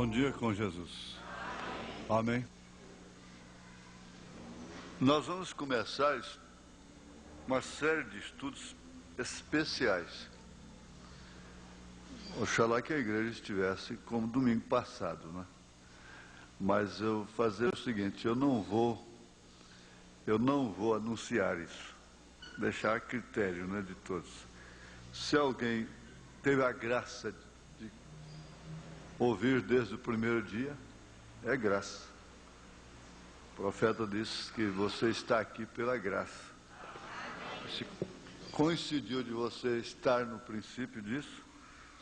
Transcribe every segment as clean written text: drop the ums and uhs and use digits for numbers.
Bom dia com Jesus. Amém. Nós vamos começar uma série de estudos especiais. Oxalá que a igreja estivesse como domingo passado, né? Mas eu vou fazer o seguinte, eu não vou anunciar isso, deixar a critério, né, de todos. Se alguém teve a graça de ouvir desde o primeiro dia, é graça. O profeta disse que você está aqui pela graça. Se coincidiu de você estar no princípio disso,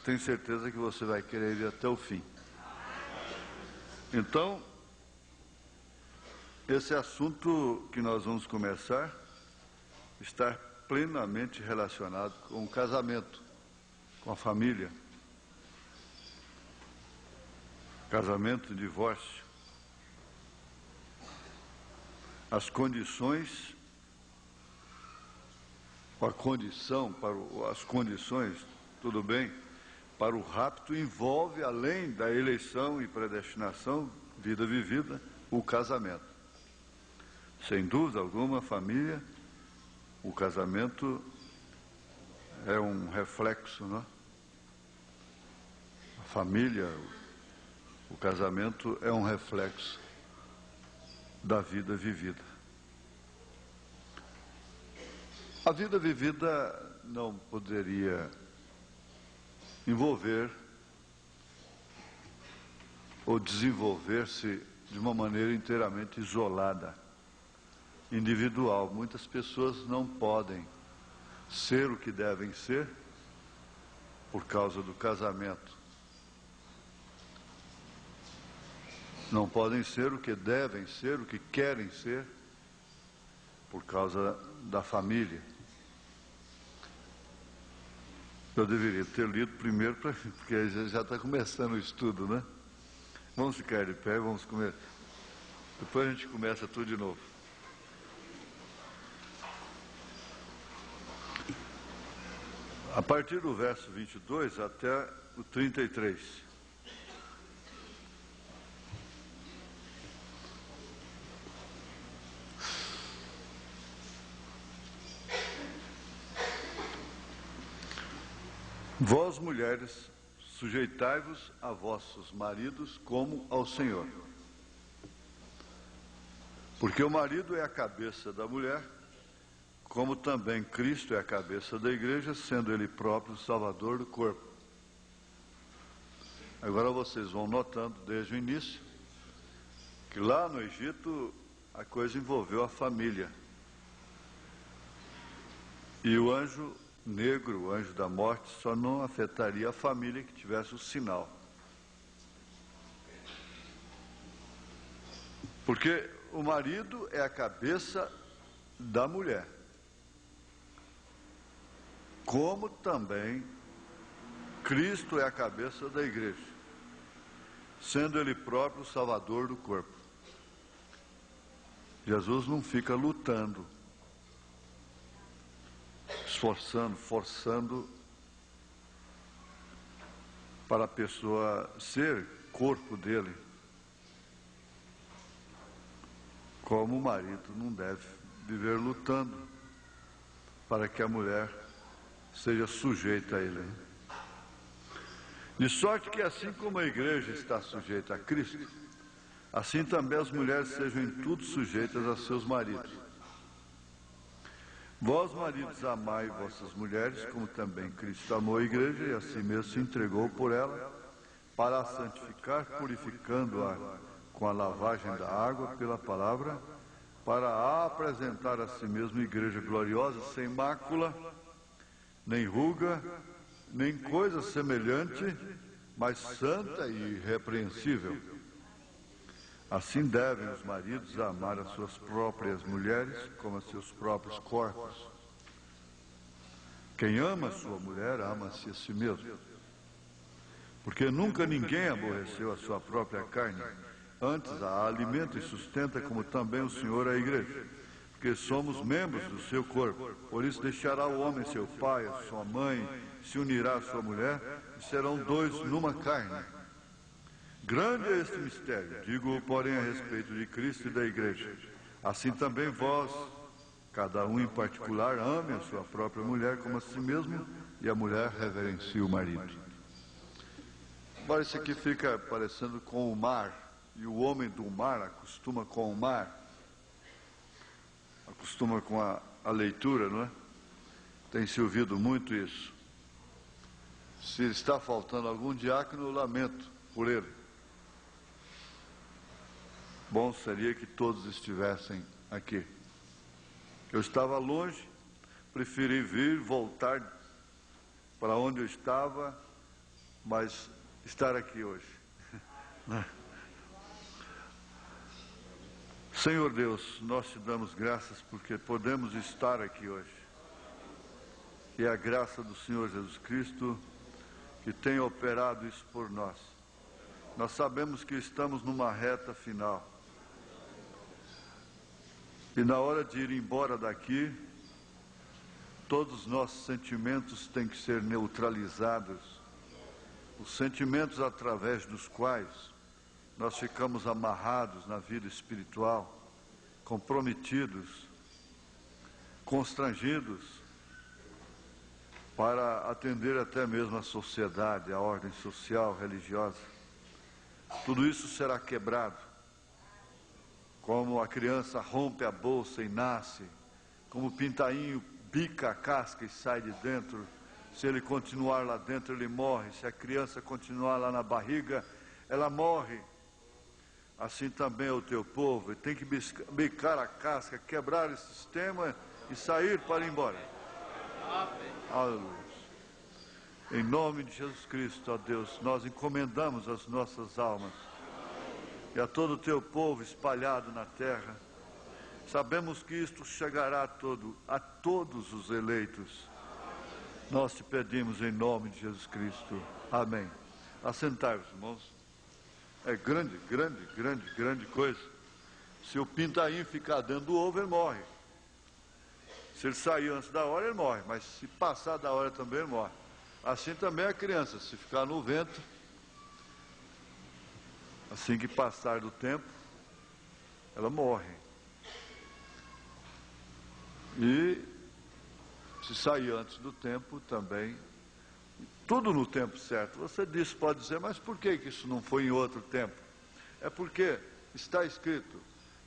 tenho certeza que você vai querer ir até o fim. Então, esse assunto que nós vamos começar está plenamente relacionado com o casamento, com a família. Casamento e divórcio. As condições, as condições, tudo bem, para o rapto envolve, além da eleição e predestinação, vida vivida, o casamento. Sem dúvida alguma, família, o casamento é um reflexo, não é? A família, o casamento é um reflexo da vida vivida. A vida vivida não poderia envolver ou desenvolver-se de uma maneira inteiramente isolada, individual. Muitas pessoas não podem ser o que devem ser por causa do casamento. Não podem ser o que devem ser, o que querem ser, por causa da família. Eu deveria ter lido primeiro, porque já está começando o estudo, né? Vamos ficar de pé, vamos comer. Depois a gente começa tudo de novo. A partir do verso 22 até o 33. Vós, mulheres, sujeitai-vos a vossos maridos como ao Senhor. Porque o marido é a cabeça da mulher, como também Cristo é a cabeça da igreja, sendo ele próprio o Salvador do corpo. Agora vocês vão notando desde o início que lá no Egito a coisa envolveu a família. E o anjo negro, o anjo da morte, só não afetaria a família que tivesse o sinal. Porque o marido é a cabeça da mulher, como também Cristo é a cabeça da igreja, sendo ele próprio o Salvador do corpo. Jesus não fica lutando, esforçando, forçando para a pessoa ser corpo dele, como o marido não deve viver lutando para que a mulher seja sujeita a ele. De sorte que assim como a igreja está sujeita a Cristo, assim também as mulheres sejam em tudo sujeitas a seus maridos. Vós, maridos, amai vossas mulheres, como também Cristo amou a igreja e a si mesmo se entregou por ela, para a santificar, purificando-a com a lavagem da água pela palavra, para a apresentar a si mesmo igreja gloriosa, sem mácula, nem ruga, nem coisa semelhante, mas santa e irrepreensível. Assim devem os maridos amar as suas próprias mulheres como a seus próprios corpos. Quem ama a sua mulher, ama-se a si mesmo. Porque nunca ninguém aborreceu a sua própria carne, antes a alimenta e sustenta, como também o Senhor a igreja. Porque somos membros do seu corpo. Por isso deixará o homem seu pai, a sua mãe, se unirá à sua mulher, e serão dois numa carne. Grande é este mistério, digo, porém, a respeito de Cristo e da Igreja. Assim também vós, cada um em particular, ame a sua própria mulher como a si mesmo, e a mulher reverencie o marido. Agora isso aqui fica parecendo com o mar, e o homem do mar acostuma com o mar, acostuma com a leitura, não é? Tem se ouvido muito isso. Se está faltando algum diácono, eu lamento por ele. Bom seria que todos estivessem aqui. Eu estava longe, preferi vir, voltar para onde eu estava, mas estar aqui hoje. Senhor Deus, nós te damos graças porque podemos estar aqui hoje. E a graça do Senhor Jesus Cristo que tem operado isso por nós. Nós sabemos que estamos numa reta final. E na hora de ir embora daqui, todos os nossos sentimentos têm que ser neutralizados. Os sentimentos através dos quais nós ficamos amarrados na vida espiritual, comprometidos, constrangidos, para atender até mesmo a sociedade, a ordem social, religiosa. Tudo isso será quebrado. Como a criança rompe a bolsa e nasce, como o pintainho bica a casca e sai de dentro, se ele continuar lá dentro ele morre, se a criança continuar lá na barriga, ela morre. Assim também é o teu povo, ele tem que bicar a casca, quebrar esse sistema e sair para ir embora. Aleluia. Em nome de Jesus Cristo, ó Deus, nós encomendamos as nossas almas e a todo o teu povo espalhado na terra. Sabemos que isto chegará a todos os eleitos. Nós te pedimos em nome de Jesus Cristo. Amém. Assentai-vos, irmãos. É grande coisa. Se o pintainho ficar dentro do ovo, ele morre. Se ele sair antes da hora, ele morre. Mas se passar da hora também, ele morre. Assim também a criança, se ficar no ventre, assim que passar do tempo, ela morre. E se sair antes do tempo também, tudo no tempo certo. Você disse, pode dizer, mas por que isso não foi em outro tempo? É porque está escrito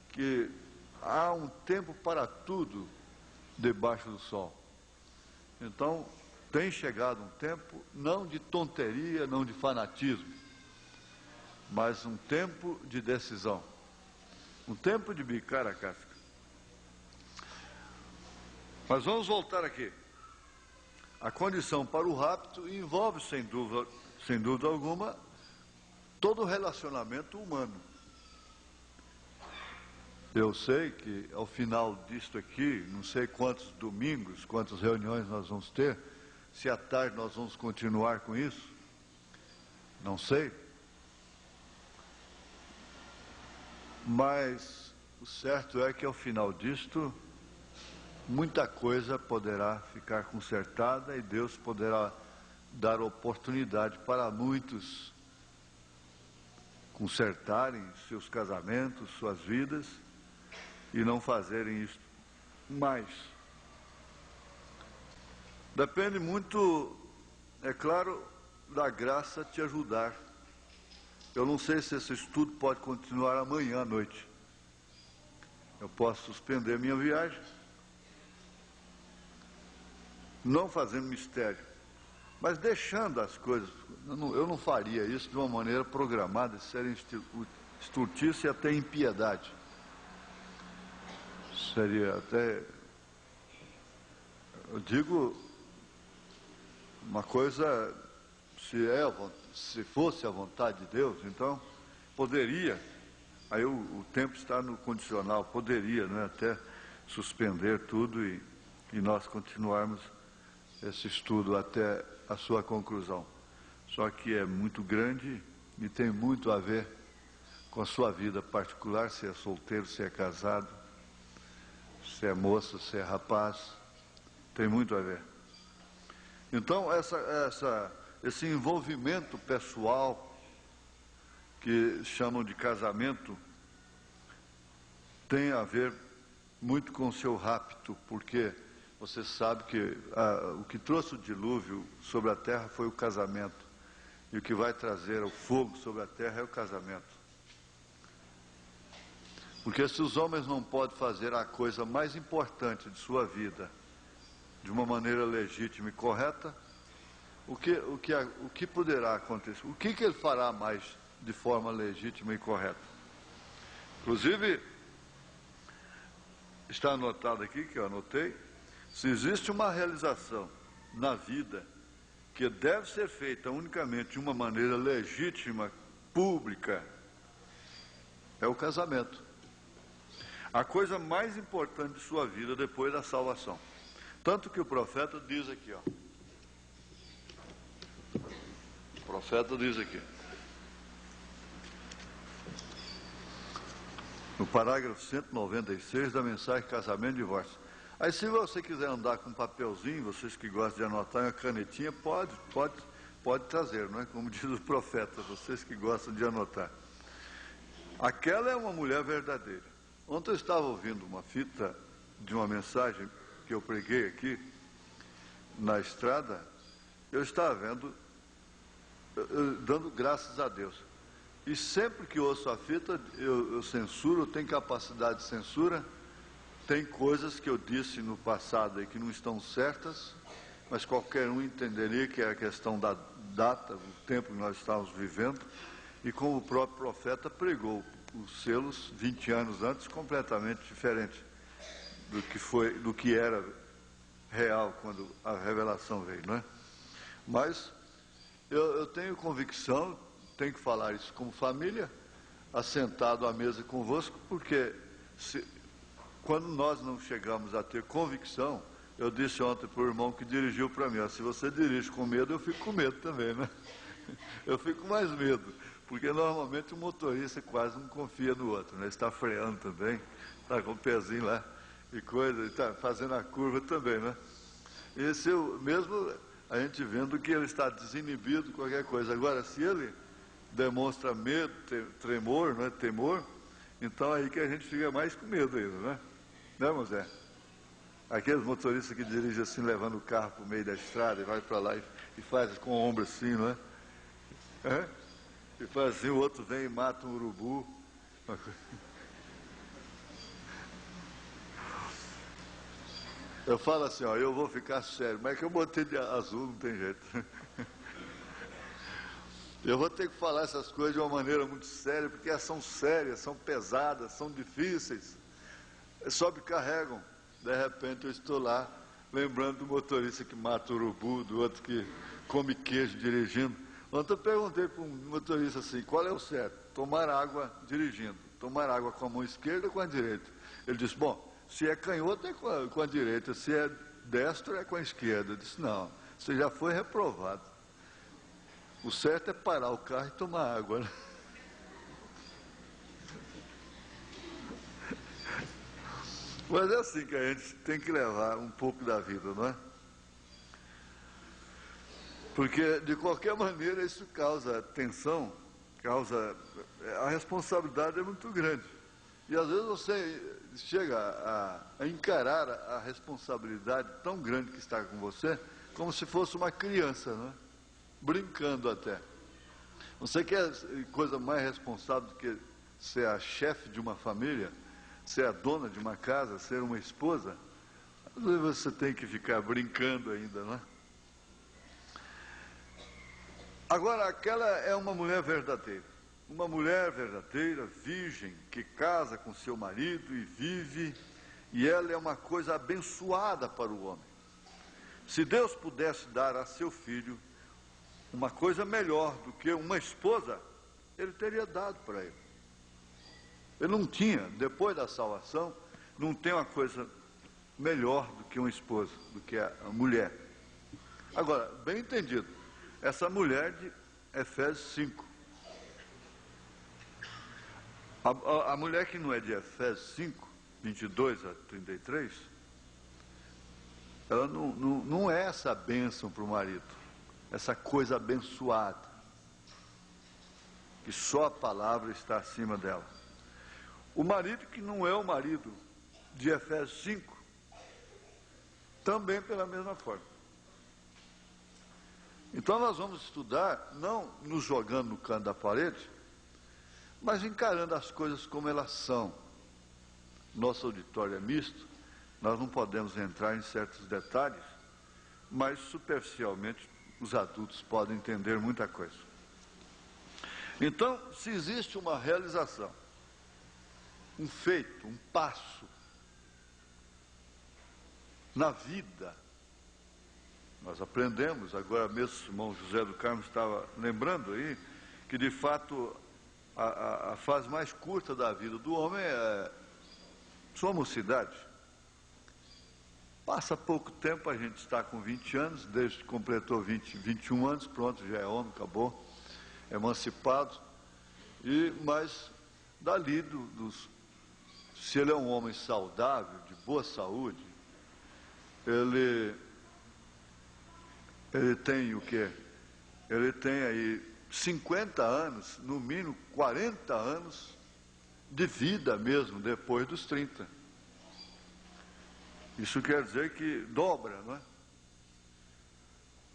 que há um tempo para tudo debaixo do sol. Então, tem chegado um tempo, não de tonteria, não de fanatismo, mas um tempo de decisão, um tempo de bicar a casca. Mas vamos voltar aqui. A condição para o rapto envolve, sem dúvida alguma, todo o relacionamento humano. Eu sei que ao final disto aqui, não sei quantos domingos, quantas reuniões nós vamos ter, se à tarde nós vamos continuar com isso, não sei. Mas o certo é que ao final disto, muita coisa poderá ficar consertada e Deus poderá dar oportunidade para muitos consertarem seus casamentos, suas vidas e não fazerem isso mais. Depende muito, é claro, da graça te ajudar. Eu não sei se esse estudo pode continuar amanhã à noite. Eu posso suspender minha viagem, não fazendo mistério, mas deixando as coisas. Eu não faria isso de uma maneira programada, isso seria estultice e até impiedade. Seria até, eu digo, uma coisa, se fosse a vontade de Deus, então poderia, aí o tempo está no condicional, poderia, né, até suspender tudo e nós continuarmos esse estudo até a sua conclusão. Só que é muito grande e tem muito a ver com a sua vida particular, se é solteiro, se é casado, se é moça, se é rapaz, tem muito a ver. Então, esse envolvimento pessoal que chamam de casamento tem a ver muito com o seu rapto, porque você sabe que o que trouxe o dilúvio sobre a terra foi o casamento, e o que vai trazer o fogo sobre a terra é o casamento. Porque se os homens não podem fazer a coisa mais importante de sua vida de uma maneira legítima e correta, o que poderá acontecer? O que ele fará mais de forma legítima e correta? Inclusive, está anotado aqui, que eu anotei, se existe uma realização na vida que deve ser feita unicamente de uma maneira legítima, pública, é o casamento. A coisa mais importante de sua vida depois da salvação. Tanto que o profeta diz aqui, ó. O profeta diz aqui. No parágrafo 196 da mensagem Casamento e Divórcio. Aí se você quiser andar com um papelzinho, vocês que gostam de anotar, uma canetinha, pode trazer, não é? Como diz o profeta, vocês que gostam de anotar. Aquela é uma mulher verdadeira. Ontem eu estava ouvindo uma fita de uma mensagem que eu preguei aqui, na estrada, eu estava vendo, dando graças a Deus. E sempre que ouço a fita, eu censuro, eu tenho capacidade de censura. Tem coisas que eu disse no passado aí que não estão certas, mas qualquer um entenderia que é a questão da data, do tempo que nós estávamos vivendo, e como o próprio profeta pregou os selos 20 anos antes, completamente diferente do que era real quando a revelação veio, não é? Mas eu tenho convicção, tenho que falar isso como família, assentado à mesa convosco, porque quando nós não chegamos a ter convicção, eu disse ontem para o irmão que dirigiu para mim, ó, se você dirige com medo, eu fico com medo também, né? Eu fico com mais medo, porque normalmente o motorista quase não confia no outro, né? Está freando também, está com o pezinho lá e coisa, está fazendo a curva também, né? Esse mesmo a gente vendo que ele está desinibido, qualquer coisa. Agora, se ele demonstra medo, tremor, né, temor, então aí que a gente fica mais com medo ainda, né? Né, Mosé? Aqueles motoristas que dirigem assim, levando o carro para o meio da estrada e vai para lá e faz com o ombro assim, não é? E faz assim, o outro vem e mata um urubu. Eu falo assim, ó, eu vou ficar sério, mas é que eu botei de azul, não tem jeito. Eu vou ter que falar essas coisas de uma maneira muito séria, porque elas são sérias, são pesadas, são difíceis, sobrecarregam. De repente eu estou lá, lembrando do motorista que mata o urubu, do outro que come queijo dirigindo. Ontem eu perguntei para um motorista assim, qual é o certo? Tomar água dirigindo, tomar água com a mão esquerda ou com a direita? Ele disse, bom, se é canhoto é com a direita, se é destro é com a esquerda. Eu disse, não, você já foi reprovado. O certo é parar o carro e tomar água, né? Mas é assim que a gente tem que levar um pouco da vida, não é? Porque, de qualquer maneira, isso causa tensão, a responsabilidade é muito grande. E, às vezes, você chega a encarar a responsabilidade tão grande que está com você, como se fosse uma criança, não é? Brincando até. Você quer coisa mais responsável do que ser a chefe de uma família, ser a dona de uma casa, ser uma esposa? Às vezes você tem que ficar brincando ainda, não é? Agora, aquela é uma mulher verdadeira, virgem, que casa com seu marido e vive, e ela é uma coisa abençoada para o homem. Se Deus pudesse dar a seu filho uma coisa melhor do que uma esposa, ele teria dado para ele. Ele não tinha, depois da salvação, não tem uma coisa melhor do que uma esposa, do que a mulher. Agora, bem entendido, essa mulher de Efésios 5. A mulher que não é de Efésios 5, 22 a 33, ela não é essa bênção para o marido, essa coisa abençoada, que só a palavra está acima dela. O marido que não é o marido de Efésios 5, também pela mesma forma. Então nós vamos estudar, não nos jogando no canto da parede, mas encarando as coisas como elas são. Nosso auditório é misto, nós não podemos entrar em certos detalhes, mas superficialmente os adultos podem entender muita coisa. Então, se existe uma realização, um feito, um passo na vida, nós aprendemos, agora mesmo o irmão José do Carmo estava lembrando aí, que de fato a fase mais curta da vida do homem é sua mocidade. Passa pouco tempo, a gente está com 20 anos, desde que completou 21 anos, pronto, já é homem, acabou, emancipado, mas dali, se ele é um homem saudável, de boa saúde, ele tem o quê? Ele tem aí 50 anos, no mínimo 40 anos de vida mesmo, depois dos 30. Isso quer dizer que dobra, não é?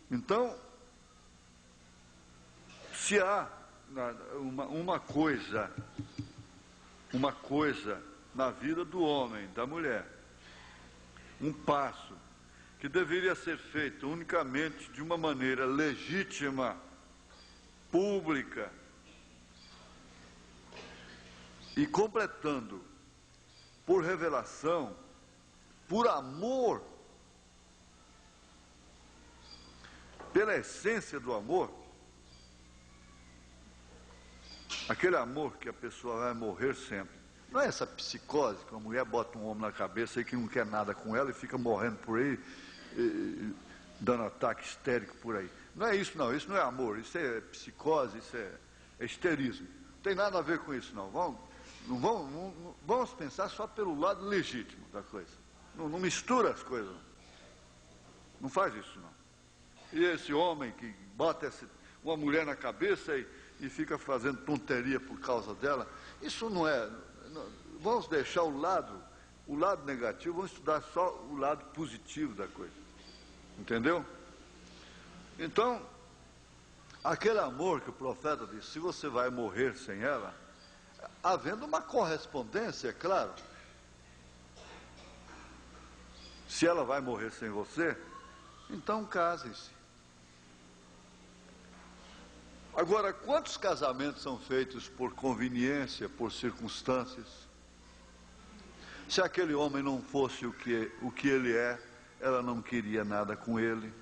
Então, se há uma coisa na vida do homem, da mulher, um passo que deveria ser feito unicamente de uma maneira legítima, pública, e completando por revelação, por amor, pela essência do amor, aquele amor que a pessoa vai morrer sempre. Não é essa psicose que a mulher bota um homem na cabeça e que não quer nada com ela e fica morrendo por aí, dando ataque histérico por aí. Não é isso não, isso não é amor, isso é psicose, isso é histerismo. Não tem nada a ver com isso não. Vamos pensar só pelo lado legítimo da coisa. Não mistura as coisas. Não faz isso não. E esse homem que bota uma mulher na cabeça e fica fazendo tonteria por causa dela, isso não é. Vamos deixar o lado negativo, vamos estudar só o lado positivo da coisa. Entendeu? Então, aquele amor que o profeta disse, se você vai morrer sem ela, havendo uma correspondência, é claro. Se ela vai morrer sem você, então casem-se. Agora, quantos casamentos são feitos por conveniência, por circunstâncias? Se aquele homem não fosse o que ele é, ela não queria nada com ele.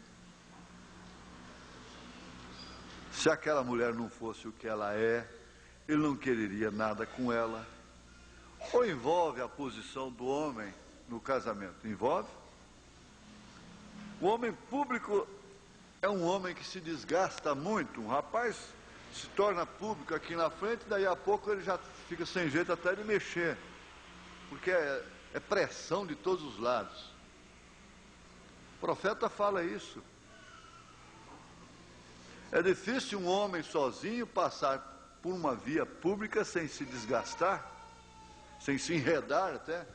Se aquela mulher não fosse o que ela é, ele não quereria nada com ela. Ou envolve a posição do homem no casamento? Envolve. O homem público é um homem que se desgasta muito. Um rapaz se torna público aqui na frente, daí a pouco ele já fica sem jeito até de mexer. Porque é pressão de todos os lados. O profeta fala isso. É difícil um homem sozinho passar por uma via pública sem se desgastar, sem se enredar até.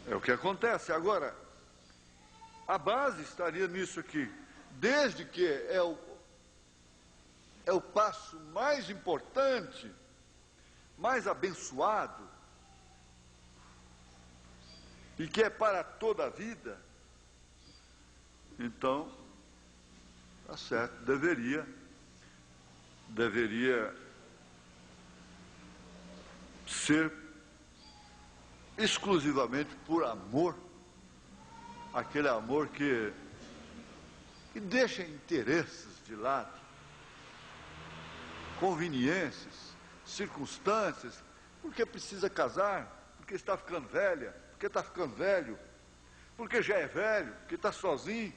É o que acontece. Agora, a base estaria nisso aqui. Desde que é o passo mais importante, mais abençoado, e que é para toda a vida, então, tá certo, deveria ser exclusivamente por amor, aquele amor que deixa interesses de lado, conveniências, circunstâncias, porque precisa casar, porque está ficando velha, porque está ficando velho, porque já é velho, porque está sozinho,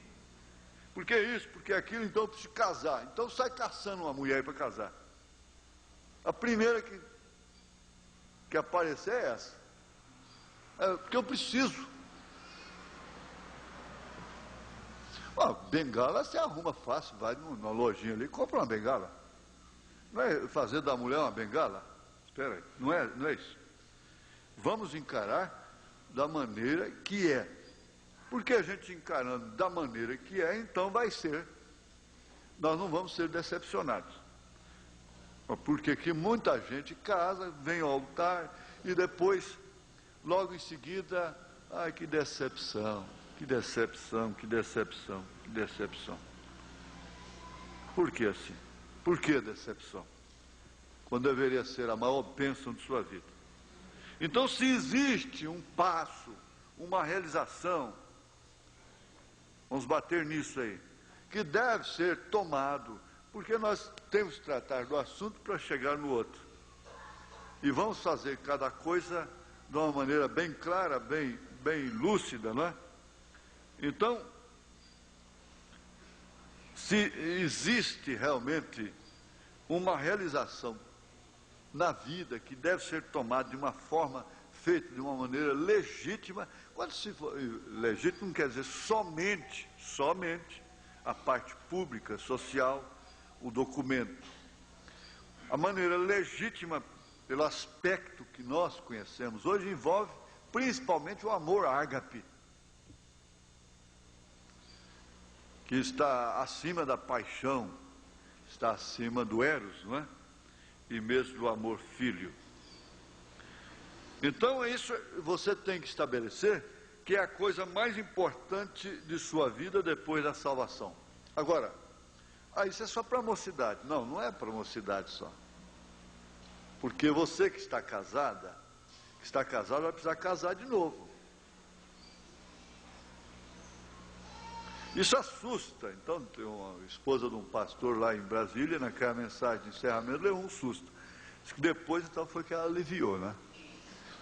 porque isso, porque aquilo, então precisa casar. Então sai caçando uma mulher para casar. A primeira que aparecer é essa. Porque eu preciso. Bengala você arruma fácil, vai numa lojinha ali e compra uma bengala. Não é fazer da mulher uma bengala? Espera aí, não é isso. Vamos encarar da maneira que é. Porque a gente encarando da maneira que é, então vai ser. Nós não vamos ser decepcionados. Porque que muita gente casa, vem ao altar e depois, logo em seguida, ai, que decepção, que decepção, que decepção, que decepção. Por que assim? Por que decepção? Quando deveria ser a maior bênção de sua vida. Então, se existe um passo, uma realização, vamos bater nisso aí, que deve ser tomado, porque nós temos que tratar do assunto para chegar no outro. E vamos fazer cada coisa de uma maneira bem clara, bem lúcida, não é? Então, se existe realmente uma realização na vida que deve ser tomada de uma forma feita de uma maneira legítima, quando se for legítimo não quer dizer somente a parte pública, social, o documento. A maneira legítima, pelo aspecto que nós conhecemos hoje, envolve principalmente o amor ágape, que está acima da paixão, está acima do eros, não é? E mesmo do amor filho. Então isso você tem que estabelecer que é a coisa mais importante de sua vida depois da salvação. Agora, isso é só para a mocidade. Não é para a mocidade só. Porque você que está casado vai precisar casar de novo. Isso assusta. Então, tem uma esposa de um pastor lá em Brasília, naquela mensagem de encerramento, levou um susto. Diz que depois, então, foi que ela aliviou, né?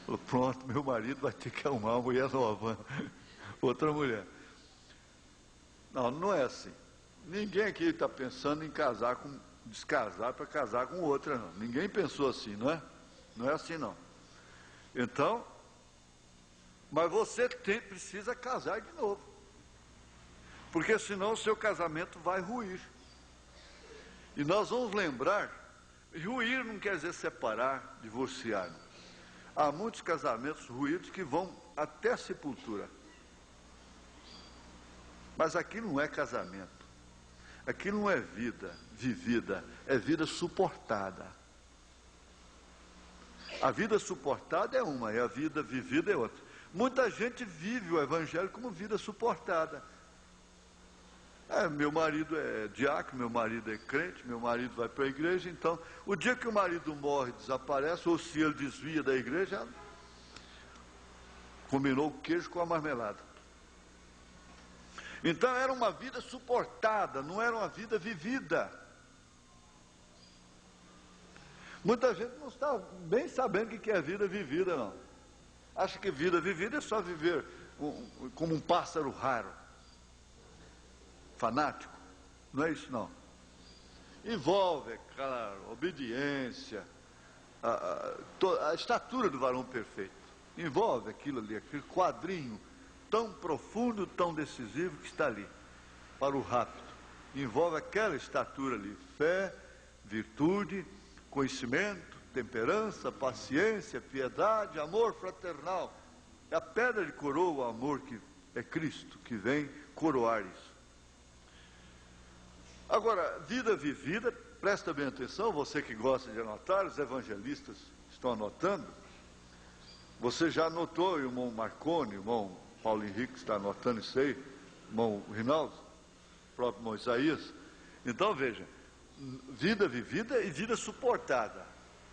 Falou, pronto, meu marido vai ter que arrumar uma mulher nova, outra mulher. Não é assim. Ninguém aqui está pensando em descasar para casar com outra, não. Ninguém pensou assim, não é? Não é assim, não. Então, mas você precisa casar de novo. Porque senão o seu casamento vai ruir. E nós vamos lembrar, ruir não quer dizer separar, divorciar. Há muitos casamentos ruídos que vão até a sepultura. Mas aqui não é casamento. Aqui não é vida vivida, é vida suportada. A vida suportada é uma, e a vida vivida é outra. Muita gente vive o evangelho como vida suportada. Meu marido é diácono, meu marido é crente, meu marido vai para a igreja, então, o dia que o marido morre, desaparece, ou se ele desvia da igreja, combinou o queijo com a marmelada. Então era uma vida suportada, não era uma vida vivida. Muita gente não está bem sabendo o que é vida vivida, não. Acha que vida vivida é só viver como um pássaro raro, fanático. Não é isso, não. Envolve, é claro, obediência, a estatura do varão perfeito. Envolve aquilo ali, aquele quadrinho tão profundo, tão decisivo que está ali, para o rápido. Envolve aquela estatura ali, fé, virtude, conhecimento, temperança, paciência, piedade, amor fraternal. É a pedra de coroa, o amor que é Cristo, que vem coroar isso. Agora, vida vivida, presta bem atenção, você que gosta de anotar, os evangelistas estão anotando. Você já anotou, o irmão Marconi, o irmão Paulo Henrique está anotando isso aí, o irmão Rinaldo, o próprio irmão Isaías. Então, veja, vida vivida e vida suportada.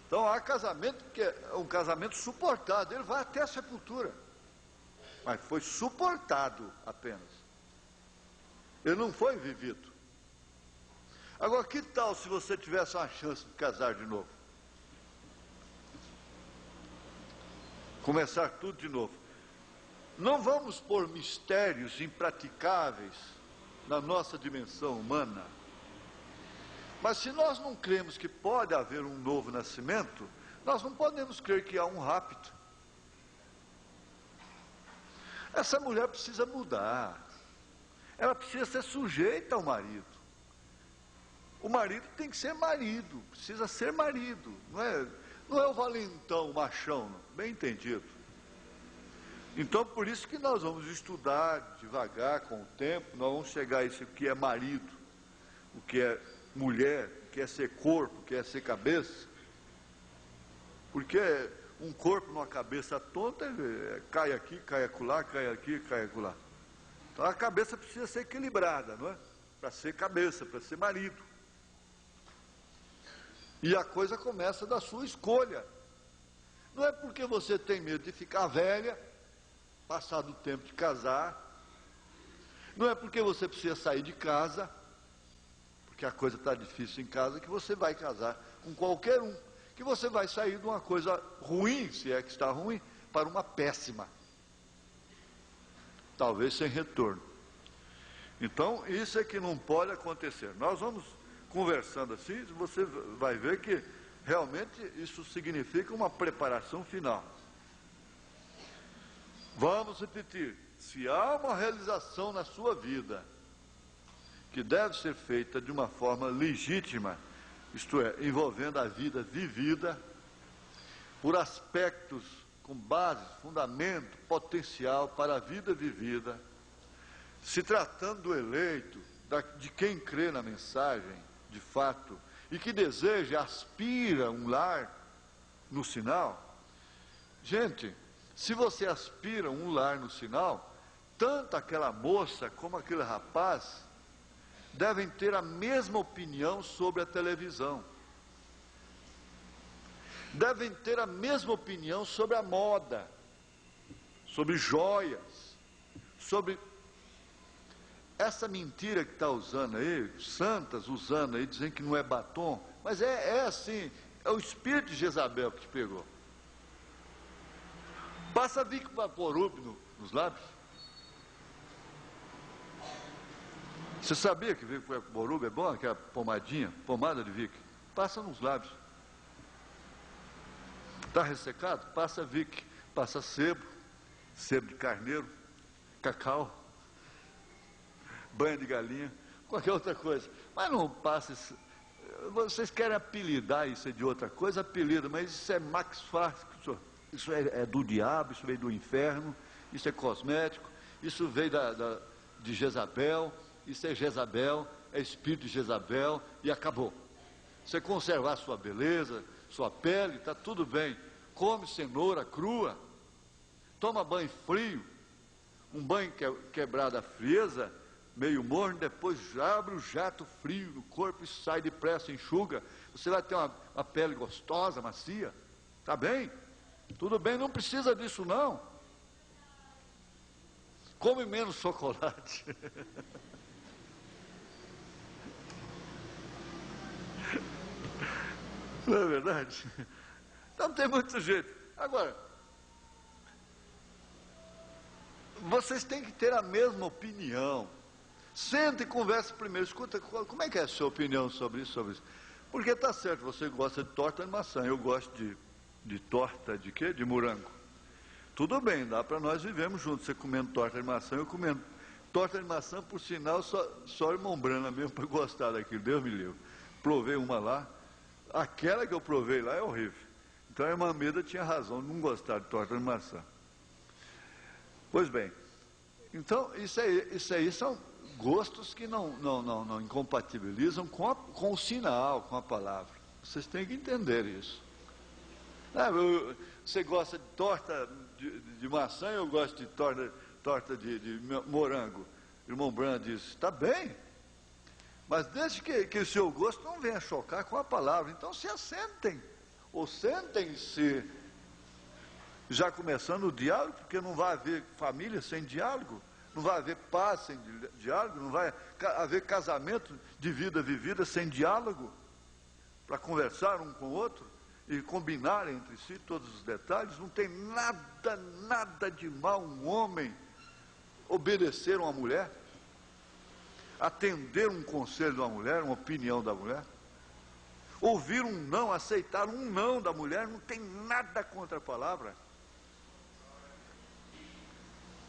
Então, há casamento que é um casamento suportado, ele vai até a sepultura, mas foi suportado apenas. Ele não foi vivido. Agora, que tal se você tivesse uma chance de casar de novo? Começar tudo de novo. Não vamos pôr mistérios impraticáveis na nossa dimensão humana. Mas se nós não cremos que pode haver um novo nascimento, nós não podemos crer que há um rapto. Essa mulher precisa mudar. ela precisa ser sujeita ao marido. O marido tem que ser marido, precisa ser marido, não é o valentão, o machão, não, bem entendido. Então, por isso que nós vamos estudar devagar, com o tempo, nós vamos chegar a isso, o que é marido, o que é mulher, o que é ser corpo, o que é ser cabeça. Porque um corpo numa cabeça tonta, cai aqui, cai acolá, cai aqui, cai acolá. Então a cabeça precisa ser equilibrada, não é? Para ser cabeça, para ser marido. E a coisa começa da sua escolha. Não é porque você tem medo de ficar velha, passar do tempo de casar. Não é porque você precisa sair de casa, porque a coisa está difícil em casa, que você vai casar com qualquer um. Que você vai sair de uma coisa ruim, se é que está ruim, para uma péssima. Talvez sem retorno. Então, isso é que não pode acontecer. Nós vamos conversando assim, você vai ver que realmente isso significa uma preparação final. Vamos repetir, se há uma realização na sua vida, que deve ser feita de uma forma legítima, isto é, envolvendo a vida vivida, por aspectos com base, fundamento, potencial para a vida vivida, se tratando do eleito, de quem crê na mensagem, de fato, e que deseja, aspira um lar no sinal. Gente, se você aspira um lar no sinal, tanto aquela moça como aquele rapaz devem ter a mesma opinião sobre a televisão. Devem ter a mesma opinião sobre a moda, sobre joias, sobre essa mentira que está usando aí, santas usando aí, dizendo que não é batom, mas é assim, é o espírito de Jezabel que te pegou. Passa Vic Vaporub nos lábios. Você sabia que Vic Vaporub é bom? Aquela pomadinha, pomada de Vic. Passa nos lábios. Está ressecado? Passa Vic. Passa sebo de carneiro, cacau, banho de galinha, qualquer outra coisa. Mas não passa isso. Vocês querem apelidar isso de outra coisa? Apelida, mas isso é Max Fácil. Isso é do diabo, isso veio do inferno, isso é cosmético, isso veio de Jezabel. Isso é Jezabel, é espírito de Jezabel, e acabou. Você conservar sua beleza, sua pele, está tudo bem. Come cenoura crua, toma banho frio, um banho quebrado a frieza, meio morno, depois abre o jato frio no corpo e sai depressa, enxuga. Você vai ter uma pele gostosa, macia, está bem? Tudo bem, não precisa disso não. Come menos chocolate. Não é verdade? Então tem muito jeito. Agora, vocês têm que ter a mesma opinião. Senta e conversa primeiro. Escuta, como é que é a sua opinião sobre isso, sobre isso? Porque está certo, você gosta de torta de maçã, eu gosto de torta de quê? De morango. Tudo bem, dá para nós vivermos juntos. Você comendo torta de maçã, eu comendo torta de maçã, por sinal, só irmão Brana mesmo para gostar daquilo. Deus me livre. Provei uma lá. Aquela que eu provei lá é horrível. Então a irmã Meda tinha razão de não gostar de torta de maçã. Pois bem, então isso aí são gostos que não incompatibilizam com o sinal, com a palavra. Vocês têm que entender isso. Você gosta de torta de maçã, eu gosto de torta de morango. O irmão Brana disse, está bem. Mas desde que o seu gosto não venha chocar com a palavra. Então se assentem, ou sentem-se, já começando o diálogo, porque não vai haver família sem diálogo, não vai haver paz sem diálogo, não vai haver casamento de vida vivida sem diálogo, para conversar um com o outro e combinar entre si todos os detalhes. Não tem nada de mal um homem obedecer a uma mulher, atender um conselho de uma mulher, uma opinião da mulher, ouvir um não, aceitar um não da mulher, não tem nada contra a palavra.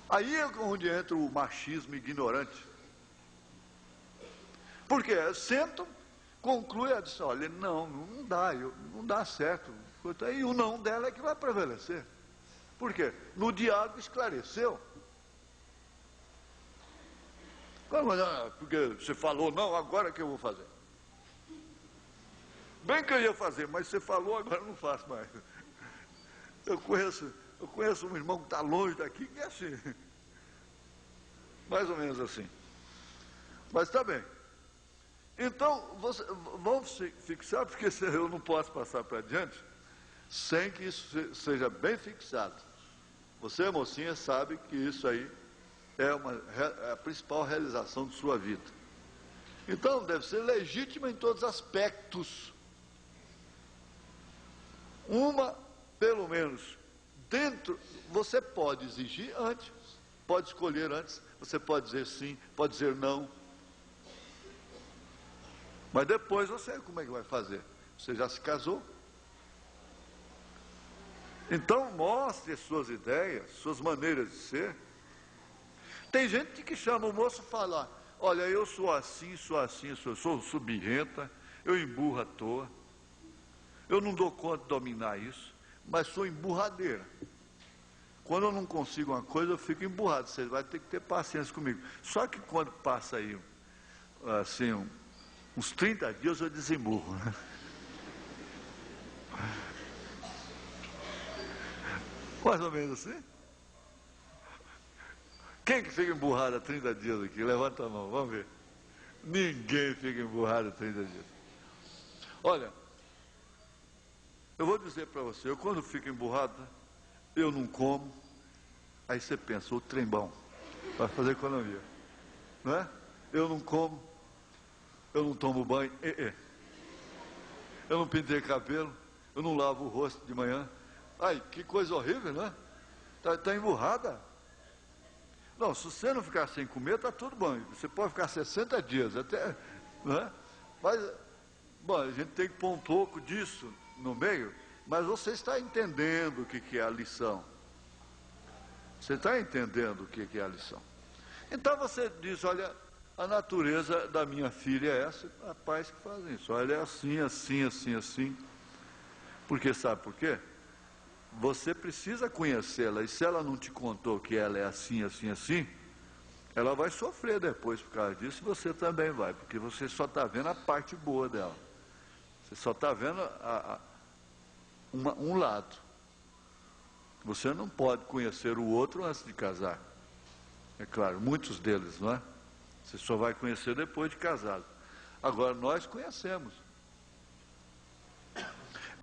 Aí é onde entra o machismo ignorante. Por quê? Sentam, conclui, ela diz, olha, não dá, não dá certo. E o não dela é que vai prevalecer. Por quê? No diálogo esclareceu. Porque você falou não, agora que eu vou fazer. Bem que eu ia fazer, mas você falou, agora eu não faço mais. Eu conheço um irmão que está longe daqui, que é assim. Mais ou menos assim. Mas está bem. Então, vamos se fixar, porque eu não posso passar para adiante sem que isso seja bem fixado. Você, mocinha, sabe que isso aí é a principal realização de sua vida. Então, deve ser legítima em todos os aspectos. Uma, pelo menos, dentro, você pode exigir antes, pode escolher antes, você pode dizer sim, pode dizer não. Mas depois você, como é que vai fazer? Você já se casou? Então, mostre as suas ideias, suas maneiras de ser. Tem gente que chama o moço e fala, olha, eu sou assim, eu sou birrenta, eu emburro à toa, eu não dou conta de dominar isso, mas sou emburradeira. Quando eu não consigo uma coisa, eu fico emburrado, você vai ter que ter paciência comigo. Só que quando passa aí, assim, uns 30 dias eu desemburro, né? Mais ou menos assim. Quem que fica emburrado há 30 dias aqui? Levanta a mão, vamos ver. Ninguém fica emburrado há 30 dias. Olha, eu vou dizer para você, eu quando fico emburrado, eu não como, aí você pensa, o trembão, vai fazer economia, não é? Eu não como, eu não tomo banho, eu não pintei cabelo, eu não lavo o rosto de manhã. Ai, que coisa horrível, não é? Está emburrada. Não, se você não ficar sem comer, está tudo bom. Você pode ficar 60 dias, até, não é? Mas, bom, a gente tem que pôr um pouco disso no meio, mas você está entendendo o que é a lição. Você está entendendo o que é a lição. Então você diz, olha, a natureza da minha filha é essa, há pais que fazem isso. Olha, é assim, assim, assim, assim. Porque sabe por quê? Você precisa conhecê-la, e se ela não te contou que ela é assim, assim, assim, ela vai sofrer depois por causa disso, e você também vai, porque você só está vendo a parte boa dela. Você só está vendo um lado. Você não pode conhecer o outro antes de casar. É claro, muitos deles, não é? Você só vai conhecer depois de casado. Agora, nós conhecemos.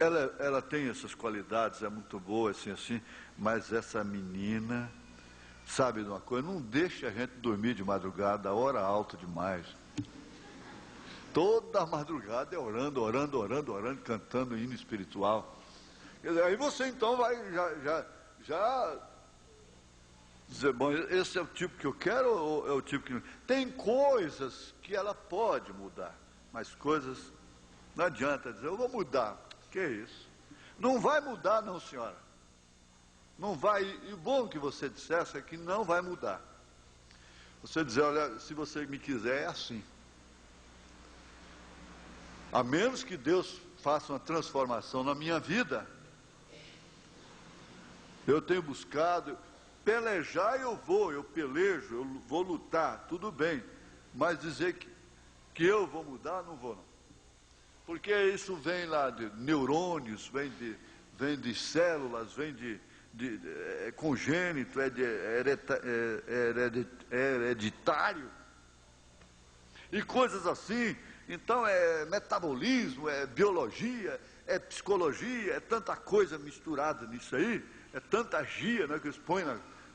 Ela tem essas qualidades, é muito boa, assim, assim, mas essa menina, sabe de uma coisa, não deixa a gente dormir de madrugada, a hora alta demais. Toda madrugada é orando, cantando hino espiritual. Quer dizer, aí você então vai já dizer, bom, esse é o tipo que eu quero ou é o tipo que não? Tem coisas que ela pode mudar, mas coisas, não adianta dizer, eu vou mudar. Que é isso? Não vai mudar não, senhora. Não vai, e o bom que você dissesse é que não vai mudar. Você dizer, olha, se você me quiser é assim. A menos que Deus faça uma transformação na minha vida, eu tenho buscado, pelejar eu pelejo, eu vou lutar, tudo bem, mas dizer que eu vou mudar, não vou não. Porque isso vem lá de neurônios, vem de células, vem é congênito, é hereditário, e coisas assim. Então é metabolismo, é biologia, é psicologia, é tanta coisa misturada nisso aí, é tanta gia, né, que eles põem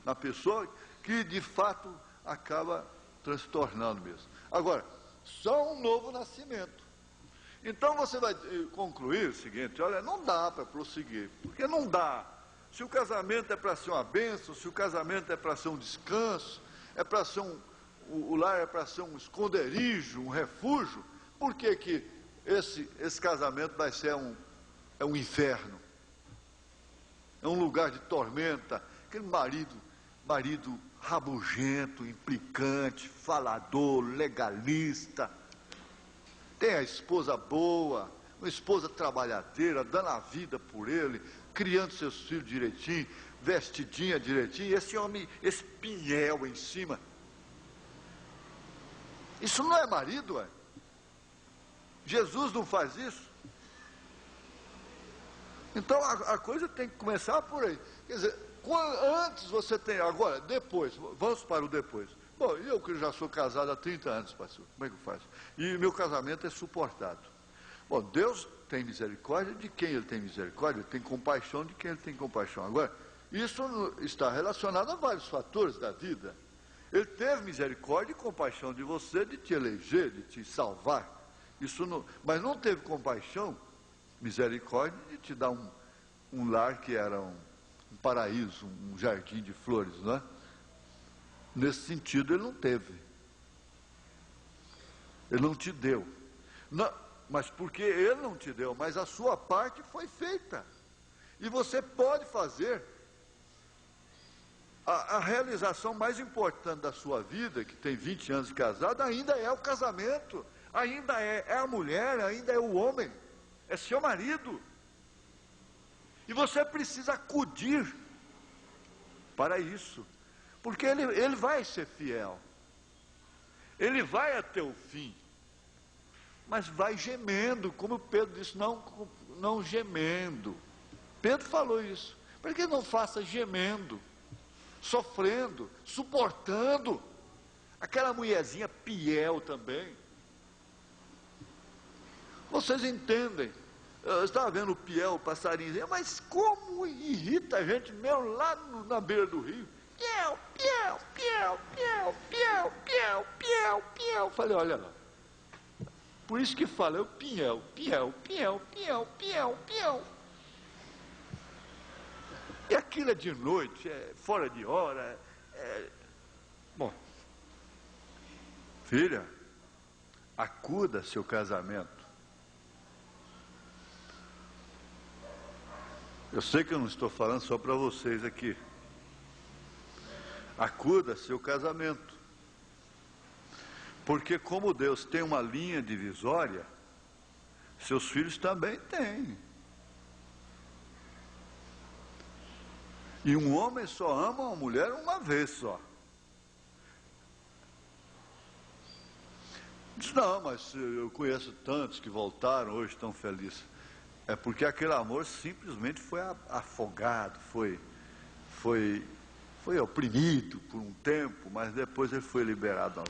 na pessoa, que de fato acaba transtornando mesmo. Agora, só um novo nascimento. Então você vai concluir o seguinte, olha, não dá para prosseguir, porque não dá. Se o casamento é para ser uma bênção, se o casamento é para ser um descanso, é para ser o lar é para ser um esconderijo, um refúgio, por que esse casamento vai ser um inferno? É um lugar de tormenta, aquele marido rabugento, implicante, falador, legalista, tem a esposa boa, uma esposa trabalhadeira, dando a vida por ele, criando seus filhos direitinho, vestidinha direitinho, e esse homem, esse pinhel em cima. Isso não é marido, é? Jesus não faz isso? Então a coisa tem que começar por aí. Quer dizer, antes você tem, agora, depois, vamos para o depois. Bom, eu que já sou casado há 30 anos, pastor, como é que eu faço? E meu casamento é suportado. Bom, Deus tem misericórdia de quem Ele tem misericórdia, Ele tem compaixão de quem Ele tem compaixão. Agora, isso está relacionado a vários fatores da vida. Ele teve misericórdia e compaixão de você, de te eleger, de te salvar. Isso não, mas não teve compaixão, misericórdia de te dar um lar que era um paraíso, um jardim de flores, não é? Nesse sentido ele não teve. Ele não te deu. Não, mas porque ele não te deu, mas a sua parte foi feita. E você pode fazer. A realização mais importante da sua vida, que tem 20 anos de casado, ainda é o casamento. Ainda é a mulher, ainda é o homem. É seu marido. E você precisa acudir para isso. Porque ele vai ser fiel. Ele vai até o fim. Mas vai gemendo, como Pedro disse, não gemendo. Pedro falou isso. Para que não faça gemendo, sofrendo, suportando? Aquela mulherzinha Piel também. Vocês entendem? Eu estava vendo o Piel, o passarinho, mas como irrita a gente mesmo lá na beira do rio. Piel, piel, piel, piel, piel, piel, piel, piel. Falei, olha lá. Por isso que fala, é o piel, piel, piel, piel, piel, piel. E aquilo é de noite, é fora de hora. Bom, filha, acuda seu casamento. Eu sei que eu não estou falando só para vocês aqui. Acuda seu casamento. Porque como Deus tem uma linha divisória, seus filhos também têm. E um homem só ama uma mulher uma vez só. Diz, não, mas eu conheço tantos que voltaram hoje tão felizes. É porque aquele amor simplesmente foi afogado, foi oprimido por um tempo, mas depois ele foi liberado.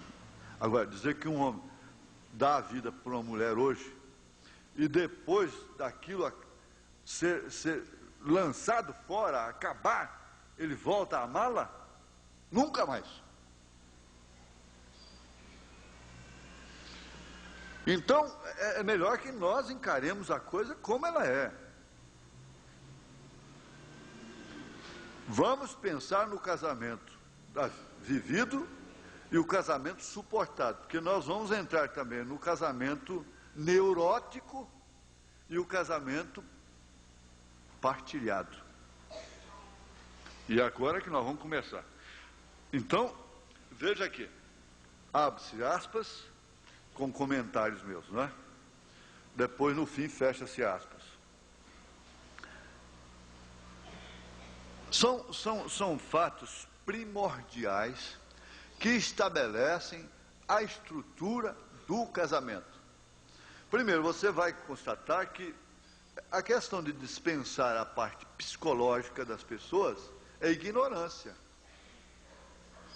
Agora, dizer que um homem dá a vida para uma mulher hoje, e depois daquilo ser lançado fora, acabar, ele volta a amá-la? Nunca mais. Então, é melhor que nós encaremos a coisa como ela é. Vamos pensar no casamento vivido e o casamento suportado, porque nós vamos entrar também no casamento neurótico e o casamento partilhado. E agora que nós vamos começar. Então, veja aqui, abre-se aspas, com comentários meus, não é? Depois, no fim, fecha-se aspas. São fatos primordiais que estabelecem a estrutura do casamento. Primeiro, você vai constatar que a questão de dispensar a parte psicológica das pessoas é ignorância.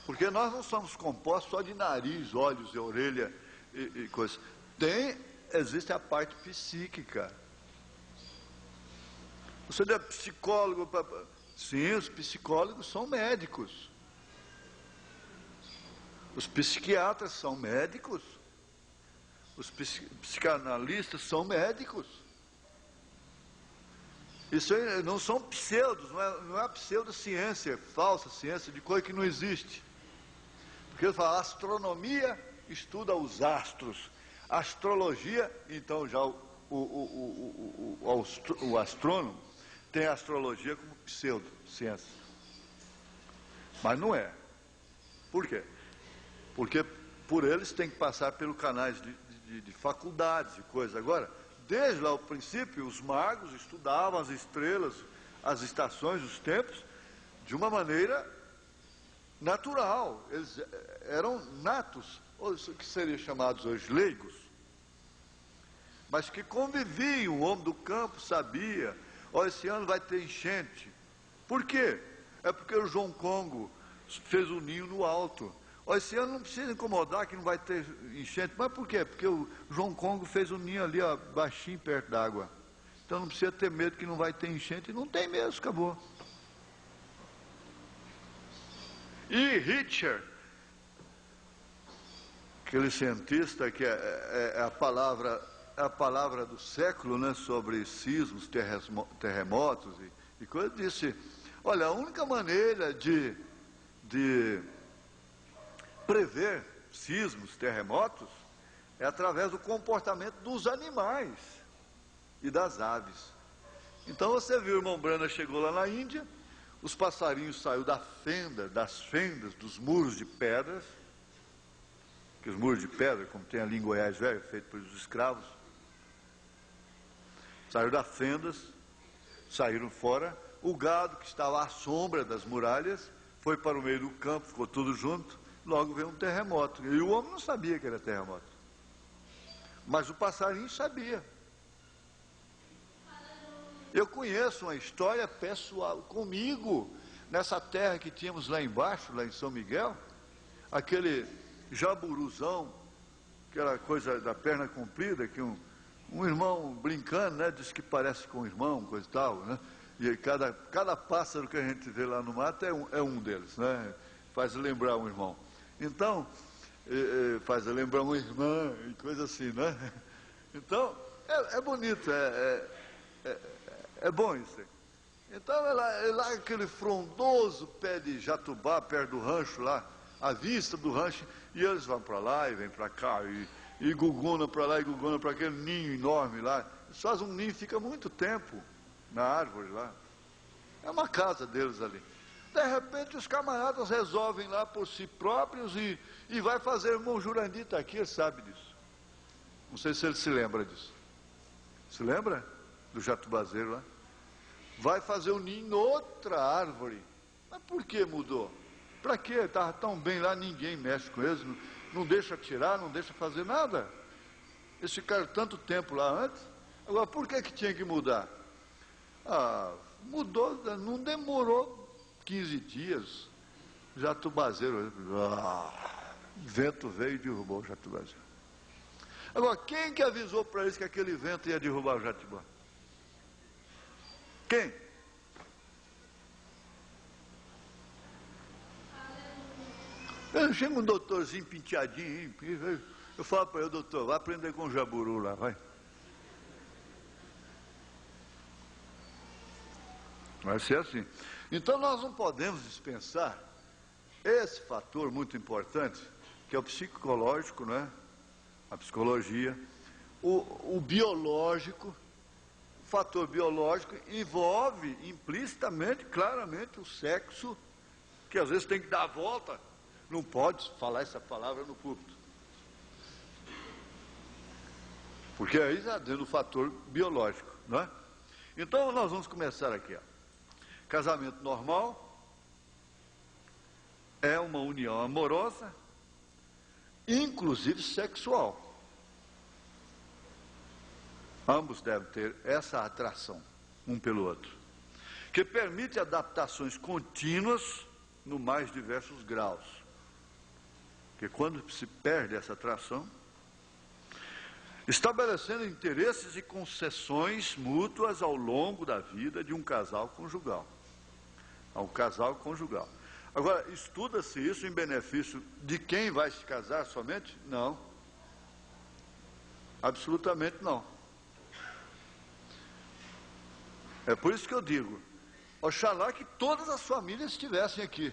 Porque nós não somos compostos só de nariz, olhos e orelha e coisas. Existe a parte psíquica. Você é psicólogo? Sim, os psicólogos são médicos. Os psiquiatras são médicos. Os psicanalistas são médicos. Isso aí não são pseudos, não é a pseudociência, falsa ciência de coisa que não existe. Porque ele fala, a astronomia estuda os astros. A astrologia, então já o astrônomo tem a astrologia como pseudociência. Mas não é. Por quê? Porque por eles tem que passar pelos canais de faculdades e coisas. Agora, desde lá o princípio, os magos estudavam as estrelas, as estações, os tempos, de uma maneira natural. Eles eram natos, ou que seriam chamados hoje leigos, mas que conviviam. O homem do campo sabia: ó, esse ano vai ter enchente. Por quê? É porque o João Congo fez um ninho no alto. Ó, esse ano não precisa incomodar que não vai ter enchente. Mas por quê? Porque o João Congo fez um ninho ali, ó, baixinho, perto d'água. Então não precisa ter medo que não vai ter enchente. E não tem mesmo, acabou. E Richter, aquele cientista que é a palavra do século, né, sobre sismos, terremotos e coisas, disse: olha, a única maneira de prever sismos, terremotos, é através do comportamento dos animais e das aves. Então você viu, o irmão Brana chegou lá na Índia, os passarinhos saíram das fendas, dos muros de pedras, que os muros de pedra, como tem ali em Goiás Velho, feito pelos escravos, saíram das fendas, saíram fora. O gado que estava à sombra das muralhas foi para o meio do campo, ficou tudo junto. Logo veio um terremoto. E o homem não sabia que era terremoto, mas o passarinho sabia. Eu conheço uma história pessoal comigo, nessa terra que tínhamos lá embaixo, lá em São Miguel, aquele jaburuzão, aquela coisa da perna comprida, que um irmão brincando, né, disse que parece com um irmão, coisa e tal, né? E cada pássaro que a gente vê lá no mato é um deles, né? Faz lembrar um irmão. Então, faz lembrar uma irmã e coisa assim, né? Então, é bonito, é bom isso aí. Então, é lá aquele frondoso pé de jatubá, perto do rancho lá, à vista do rancho, e eles vão para lá e vêm para cá, e guguna para lá e guguna para aquele ninho enorme lá. Eles fazem um ninho e fica muito tempo na árvore lá. É uma casa deles ali. De repente os camaradas resolvem lá por si próprios e vai fazer. O irmão Jurandir está aqui, ele sabe disso. Não sei se ele se lembra disso. Se lembra do jatubazeiro lá? Vai fazer o ninho em outra árvore. Mas por que mudou? Para quê? Estava tão bem lá, ninguém mexe com eles, não deixa tirar, não deixa fazer nada. Eles ficaram tanto tempo lá antes. Agora, por que tinha que mudar? Mudou, não demorou 15 dias. Jatubazeiro, vento veio e derrubou o jatubazeiro. Agora, quem que avisou para eles que aquele vento ia derrubar o jatibá? Quem? Chega um doutorzinho penteadinho, eu falo para ele: doutor, vai aprender com o jaburu lá, vai. Vai ser assim. Então nós não podemos dispensar esse fator muito importante, que é o psicológico, né? A psicologia, o biológico. O fator biológico envolve implicitamente, claramente, o sexo, que às vezes tem que dar a volta. Não pode falar essa palavra no púlpito, porque aí já dentro do fator biológico, não é? Então nós vamos começar aqui, ó. Casamento normal é uma união amorosa, inclusive sexual. Ambos devem ter essa atração um pelo outro, que permite adaptações contínuas no mais diversos graus. Porque quando se perde essa atração, estabelecendo interesses e concessões mútuas ao longo da vida de um casal conjugal. Ao casal conjugal. Agora, estuda-se isso em benefício de quem vai se casar somente? Não. Absolutamente não. É por isso que eu digo, oxalá que todas as famílias estivessem aqui.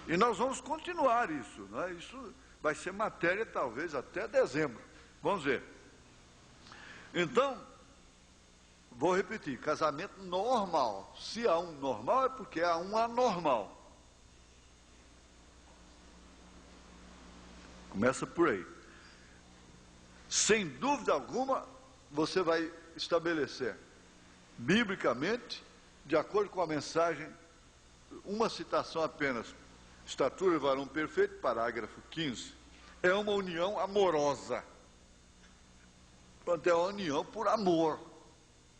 E nós vamos continuar isso, né? Isso vai ser matéria talvez até dezembro. Vamos ver. Então, vou repetir, casamento normal. Se há um normal, é porque há um anormal. Começa por aí. sem dúvida alguma, você vai estabelecer, biblicamente, de acordo com a mensagem, uma citação apenas, estatura do varão perfeito, parágrafo 15, é uma união amorosa. Portanto, é uma união por amor,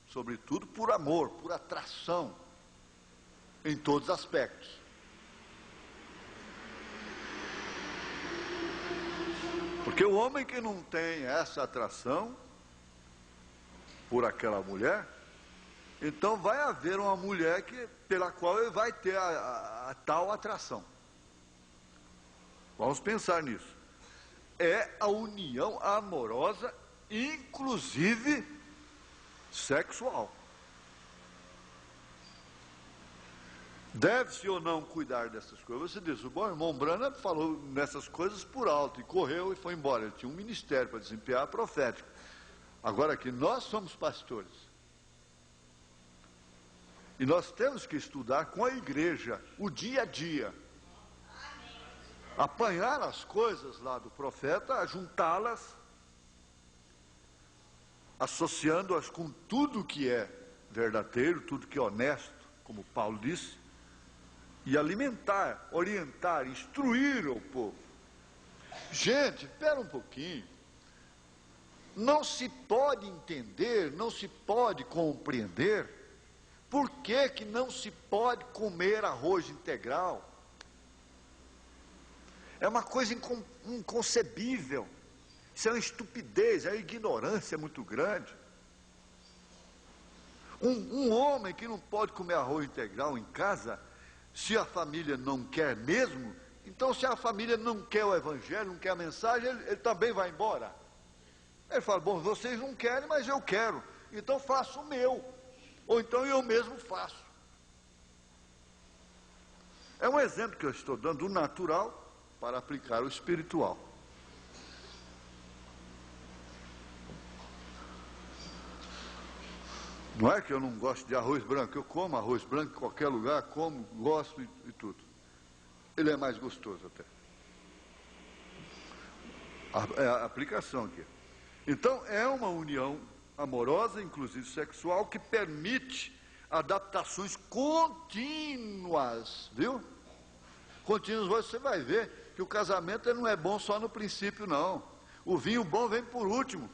sobretudo por amor, por atração, em todos os aspectos. Porque o homem que não tem essa atração por aquela mulher, então vai haver uma mulher pela qual ele vai ter a tal atração. Vamos pensar nisso. É a união amorosa, inclusive sexual. Deve-se ou não cuidar dessas coisas? Você diz, o bom irmão Brana falou nessas coisas por alto e correu e foi embora. Ele tinha um ministério para desempenhar profético. Agora que nós somos pastores, e nós temos que estudar com a igreja o dia a dia, apanhar as coisas lá do profeta, juntá-las, associando-as com tudo que é verdadeiro, tudo que é honesto, como Paulo disse, e alimentar, orientar, instruir o povo. Gente, espera um pouquinho. Não se pode entender, não se pode compreender por que não se pode comer arroz integral. É uma coisa inconcebível. Isso é uma estupidez, é uma ignorância muito grande. Um homem que não pode comer arroz integral em casa, se a família não quer mesmo, então se a família não quer o evangelho, não quer a mensagem, ele também vai embora. Ele fala, bom, vocês não querem, mas eu quero, então faço o meu, ou então eu mesmo faço. É um exemplo que eu estou dando do natural para aplicar o espiritual. Não é que eu não gosto de arroz branco, eu como arroz branco em qualquer lugar, como, gosto e tudo. Ele é mais gostoso até. É a aplicação aqui. Então, é uma união amorosa, inclusive sexual, que permite adaptações contínuas, viu? Contínuas, você vai ver que o casamento não é bom só no princípio, não. O vinho bom vem por último.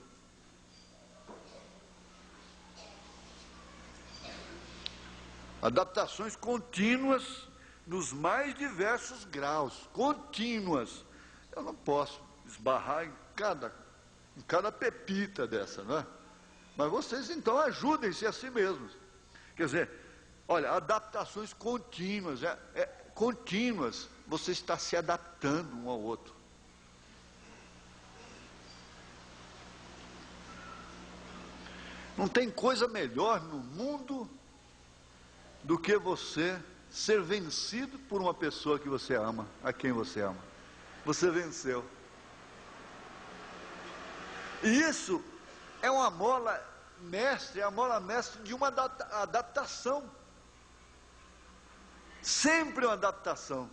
Adaptações contínuas nos mais diversos graus, contínuas. Eu não posso esbarrar em cada pepita dessa, não é? Mas vocês então ajudem-se a si mesmos. Quer dizer, olha, adaptações contínuas, contínuas, você está se adaptando um ao outro. Não tem coisa melhor no mundo do que você ser vencido por uma pessoa que você ama, a quem você ama. Você venceu. E isso é uma mola mestre, é a mola mestre de uma adaptação. Sempre uma adaptação.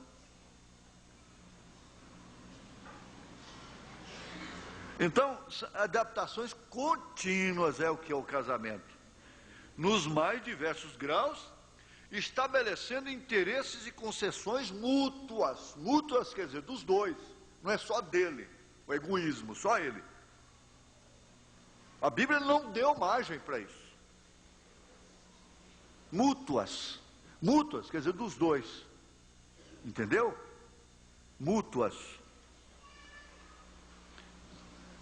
Então, adaptações contínuas é o que é o casamento. Nos mais diversos graus, estabelecendo interesses e concessões mútuas. Mútuas quer dizer, dos dois. Não é só dele, o egoísmo, só ele. A Bíblia não deu margem para isso. Mútuas. Mútuas quer dizer, dos dois. Entendeu? Mútuas.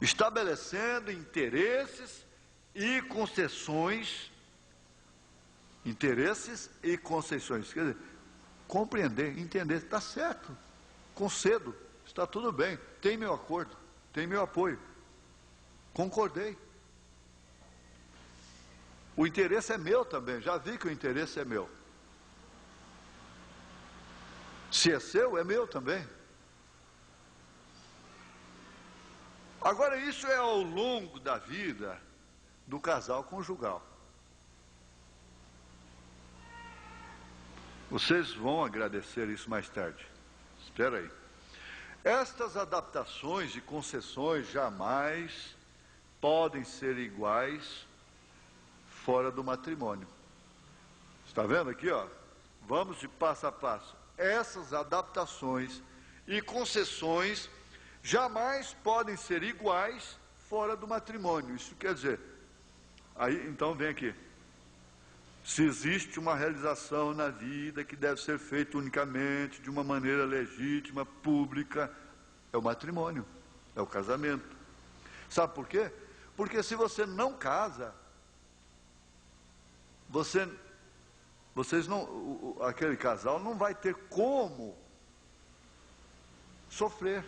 Estabelecendo interesses e concessões. Interesses e concessões. Quer dizer, compreender, entender, está certo, concedo, está tudo bem, tem meu acordo, tem meu apoio, concordei. O interesse é meu também, já vi que o interesse é meu. Se é seu, é meu também. Agora, isso é ao longo da vida do casal conjugal. Vocês vão agradecer isso mais tarde. Espera aí. Estas adaptações e concessões jamais podem ser iguais fora do matrimônio. Está vendo aqui, ó? Vamos de passo a passo. Essas adaptações e concessões jamais podem ser iguais fora do matrimônio. Isso quer dizer, aí então vem aqui. Se existe uma realização na vida que deve ser feita unicamente de uma maneira legítima, pública, é o matrimônio, é o casamento. Sabe por quê? Porque se você não casa, aquele casal não vai ter como sofrer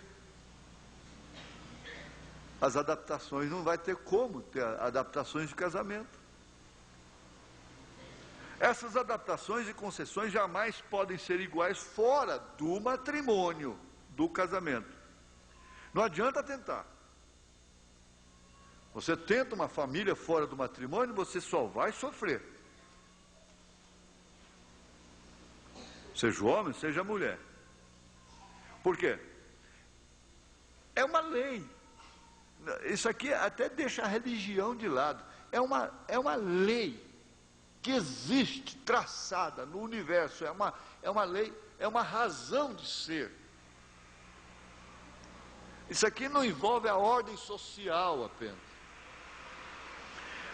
as adaptações, não vai ter como ter adaptações de casamento. Essas adaptações e concessões jamais podem ser iguais fora do matrimônio, do casamento. Não adianta tentar. Você tenta uma família fora do matrimônio, você só vai sofrer. Seja homem, seja mulher. Por quê? É uma lei. Isso aqui até deixa a religião de lado. É uma lei que existe, traçada no universo. É uma lei, é uma razão de ser. Isso aqui não envolve a ordem social apenas.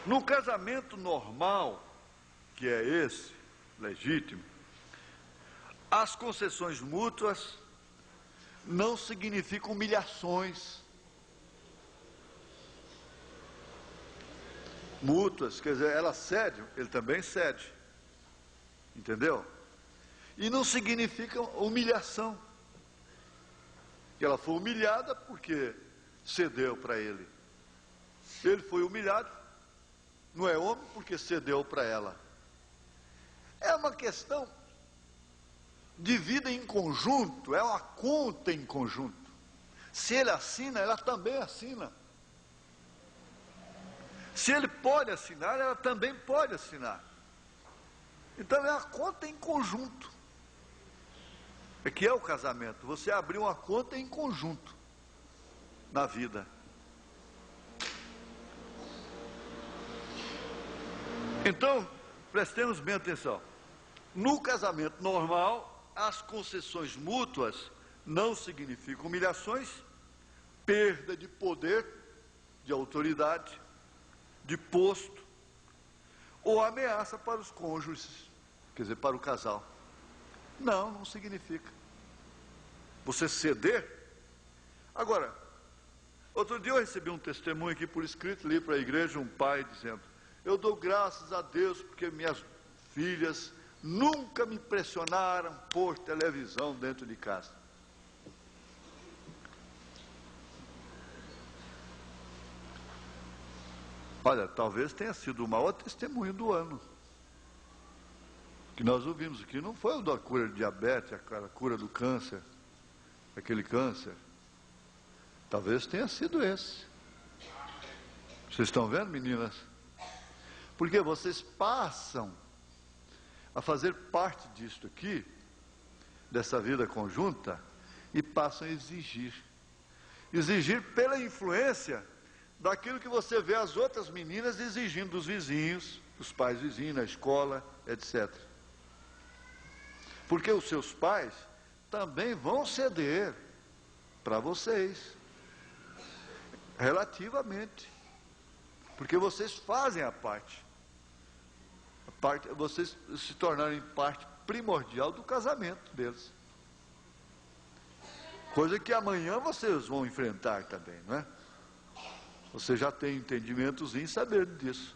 No casamento normal, que é esse, legítimo, as concessões mútuas não significam humilhações. Mútuas, quer dizer, ela cede, ele também cede. Entendeu? E não significa humilhação. Que ela foi humilhada porque cedeu para ele. Ele foi humilhado, não é homem porque cedeu para ela. É uma questão de vida em conjunto, é uma conta em conjunto. Se ele assina, ela também assina. Se ele pode assinar, ela também pode assinar. Então é uma conta em conjunto. É que é o casamento. Você abriu uma conta em conjunto na vida. Então, prestemos bem atenção. No casamento normal, as concessões mútuas não significam humilhações, perda de poder, de autoridade, de posto, ou ameaça para os cônjuges, quer dizer, para o casal. Não significa. Você ceder. Agora, outro dia eu recebi um testemunho aqui por escrito, li para a igreja um pai dizendo: eu dou graças a Deus porque minhas filhas nunca me pressionaram por televisão dentro de casa. Olha, talvez tenha sido o maior testemunho do ano que nós ouvimos aqui. Não foi o da cura de diabetes, a cura do câncer, aquele câncer. Talvez tenha sido esse. Vocês estão vendo, meninas? Porque vocês passam a fazer parte disto aqui, dessa vida conjunta, e passam a exigir. Exigir pela influência daquilo que você vê as outras meninas exigindo dos vizinhos, dos pais vizinhos, na escola, etc. Porque os seus pais também vão ceder para vocês, relativamente, porque vocês fazem a parte, vocês se tornarem parte primordial do casamento deles, coisa que amanhã vocês vão enfrentar também, não é? Você já tem entendimentos em saber disso,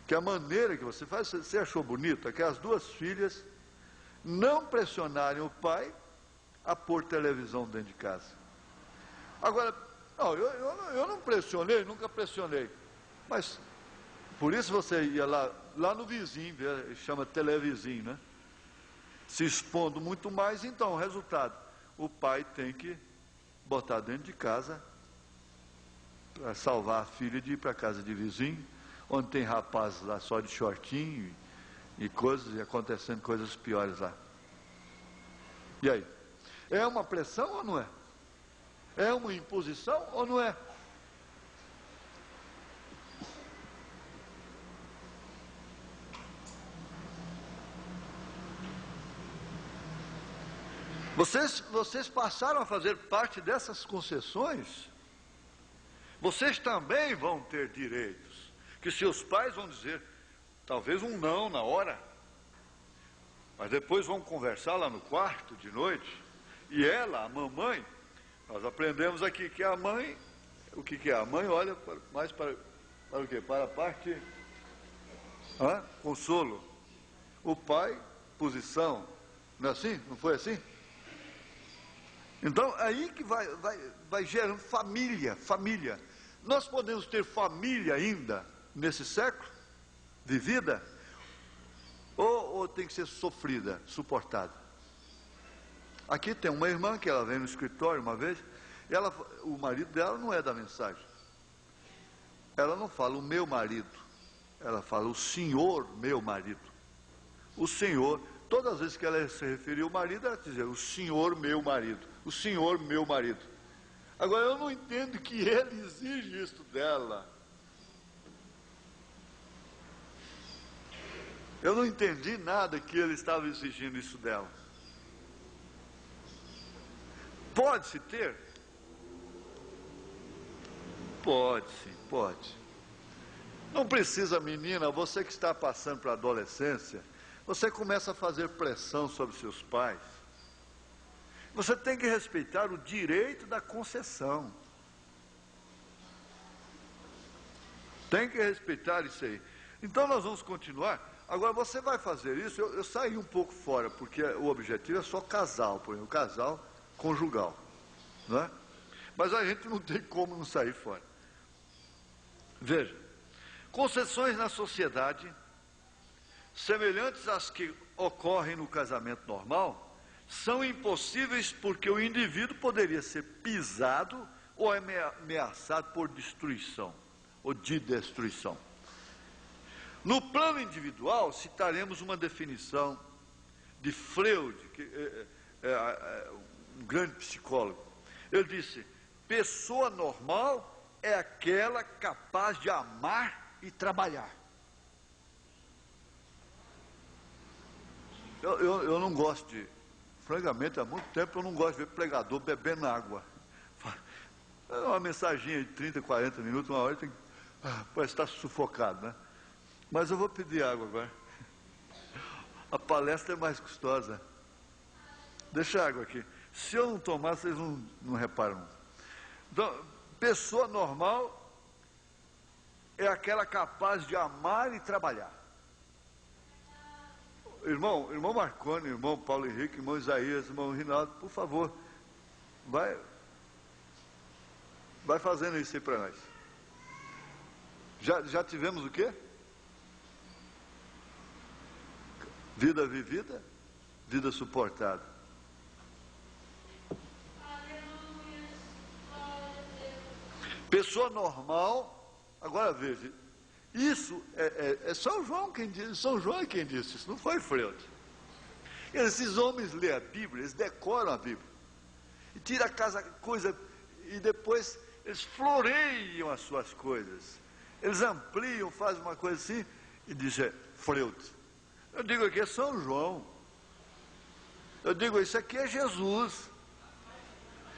que a maneira que você faz, você achou bonito, é que as duas filhas não pressionarem o pai a pôr televisão dentro de casa. Agora, não, eu não pressionei, nunca pressionei, mas por isso você ia lá no vizinho, chama televizinho, né? Se expondo muito mais, então, resultado, o pai tem que botar dentro de casa para salvar a filha de ir para a casa de vizinho, onde tem rapazes lá só de shortinho e coisas, e acontecendo coisas piores lá. E aí? É uma pressão ou não é? É uma imposição ou não é? Vocês passaram a fazer parte dessas concessões. Vocês também vão ter direitos, que seus pais vão dizer, talvez um não na hora, mas depois vão conversar lá no quarto de noite, e ela, a mamãe, nós aprendemos aqui que a mãe, o que é? A mãe olha mais para o quê? Para a parte, consolo. O pai, posição. Não é assim? Não foi assim? Então, aí que vai gerando família. Nós podemos ter família ainda nesse século, vivida, ou tem que ser sofrida, suportada. Aqui tem uma irmã que ela veio no escritório uma vez, o marido dela não é da mensagem. Ela não fala o meu marido, ela fala o senhor meu marido. O senhor, todas as vezes que ela se referia ao marido, ela dizia o senhor meu marido, o senhor meu marido. Agora eu não entendo que ele exige isso dela. Eu não entendi nada que ele estava exigindo isso dela. Pode-se ter? Pode sim, pode. Não precisa, menina, você que está passando para a adolescência, você começa a fazer pressão sobre seus pais. Você tem que respeitar o direito da concessão. Tem que respeitar isso aí. Então nós vamos continuar. Agora você vai fazer isso, eu saí um pouco fora, porque o objetivo é só casal, por exemplo, casal conjugal, não é? Mas a gente não tem como não sair fora. Veja, concessões na sociedade, semelhantes às que ocorrem no casamento normal, são impossíveis porque o indivíduo poderia ser pisado ou ameaçado por destruição, ou de destruição. No plano individual, citaremos uma definição de Freud, que é um grande psicólogo. Ele disse, pessoa normal é aquela capaz de amar e trabalhar. Eu não gosto de, francamente, há muito tempo eu não gosto de ver pregador bebendo água. É uma mensaginha de 30, 40 minutos, uma hora, parece estar sufocado, né? Mas eu vou pedir água agora. A palestra é mais custosa. Deixa a água aqui. Se eu não tomar, vocês não reparam. Então, pessoa normal é aquela capaz de amar e trabalhar. Irmão Marconi, irmão Paulo Henrique, irmão Isaías, irmão Rinaldo, por favor, vai fazendo isso aí para nós. Já tivemos o quê? Vida vivida, vida suportada. Pessoa normal, agora veja, isso é São João quem diz, São João é quem disse isso, não foi Freud. Esses homens lêem a Bíblia, eles decoram a Bíblia, e tiram coisa, e depois eles floreiam as suas coisas, eles ampliam, fazem uma coisa assim, e dizem, Freud. Eu digo aqui é São João. Eu digo, isso aqui é Jesus.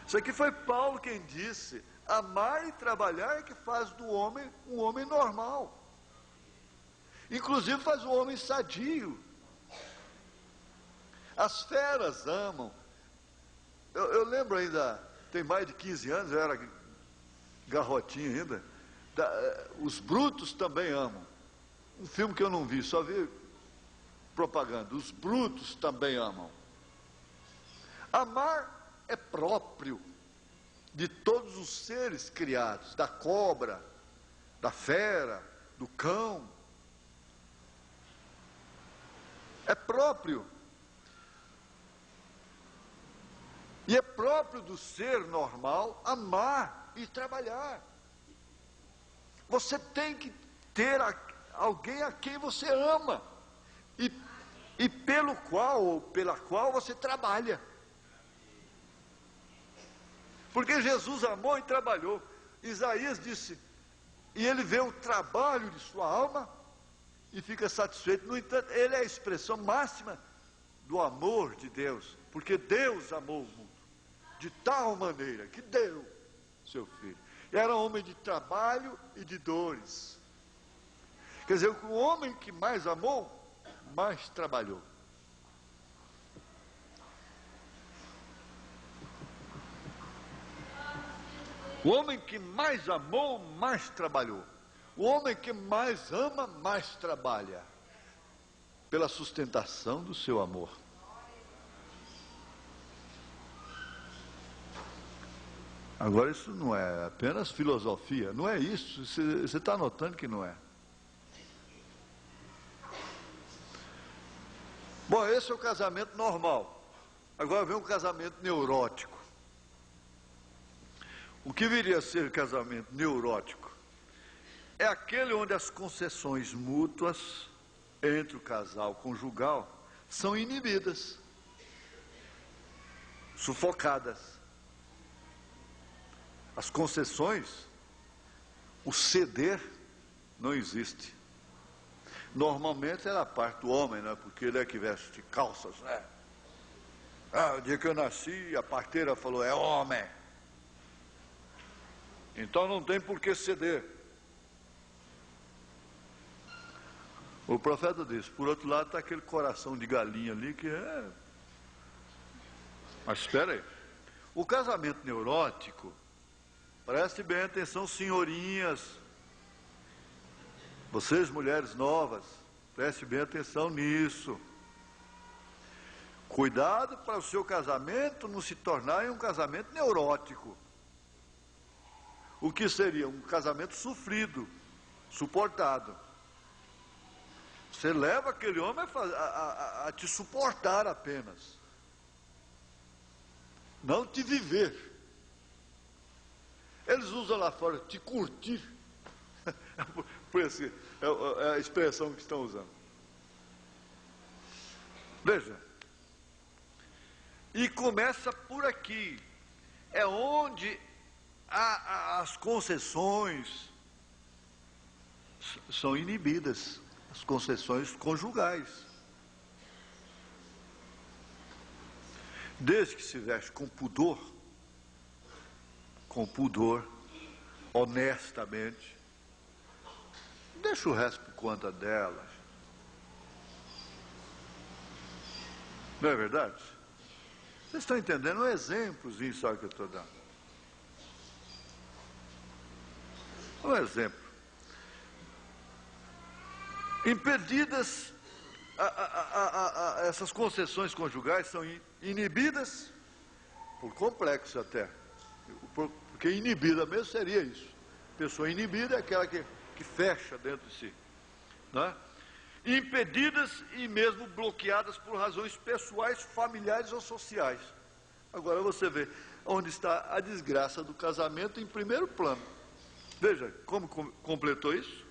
Isso aqui foi Paulo quem disse. Amar e trabalhar é que faz do homem um homem normal. Inclusive faz o homem sadio. As feras amam. Eu lembro ainda, tem mais de 15 anos, eu era garrotinho ainda. Os brutos também amam. Um filme que eu não vi, só vi propaganda. Os brutos também amam. Amar é próprio de todos os seres criados, da cobra, da fera, do cão. É próprio. E é próprio do ser normal amar e trabalhar. Você tem que ter alguém a quem você ama e pelo qual ou pela qual você trabalha. Porque Jesus amou e trabalhou. Isaías disse, e ele vê o trabalho de sua alma e fica satisfeito. No entanto, ele é a expressão máxima do amor de Deus Porque Deus amou o mundo de tal maneira que deu seu Filho. E era homem de trabalho e de dores. Quer dizer, o homem que mais amou, mais trabalhou. O homem que mais amou, mais trabalhou. O homem que mais ama, mais trabalha. Pela sustentação do seu amor. Agora, isso não é apenas filosofia. Não é isso. Você está notando que não é. Bom, esse é o casamento normal. Agora vem um casamento neurótico. O que viria a ser casamento neurótico? É aquele onde as concessões mútuas entre o casal conjugal são inibidas, sufocadas. As concessões, o ceder, não existe. Normalmente é da parte do homem, né? Porque ele é que veste calças, né? O dia que eu nasci, a parteira falou, é homem. Então não tem por que ceder. O profeta diz, por outro lado está aquele coração de galinha ali que é... Mas espera aí. O casamento neurótico, preste bem atenção, senhorinhas, vocês mulheres novas, preste bem atenção nisso. Cuidado para o seu casamento não se tornar um casamento neurótico. O que seria um casamento sofrido, suportado. Você leva aquele homem a te suportar apenas. Não te viver. Eles usam lá fora, te curtir. É a expressão que estão usando. Veja. E começa por aqui. É onde as concessões são inibidas. As concessões conjugais. Desde que se veste com pudor, honestamente, deixa o resto por conta delas. Não é verdade? Vocês estão entendendo? Um exemplozinho só que eu estou dando. Um exemplo. Impedidas, essas concessões conjugais são inibidas, por complexo até, porque inibida mesmo seria isso. Pessoa inibida é aquela que fecha dentro de si, né? Impedidas e mesmo bloqueadas por razões pessoais, familiares ou sociais. Agora você vê onde está a desgraça do casamento em primeiro plano. Veja como completou isso.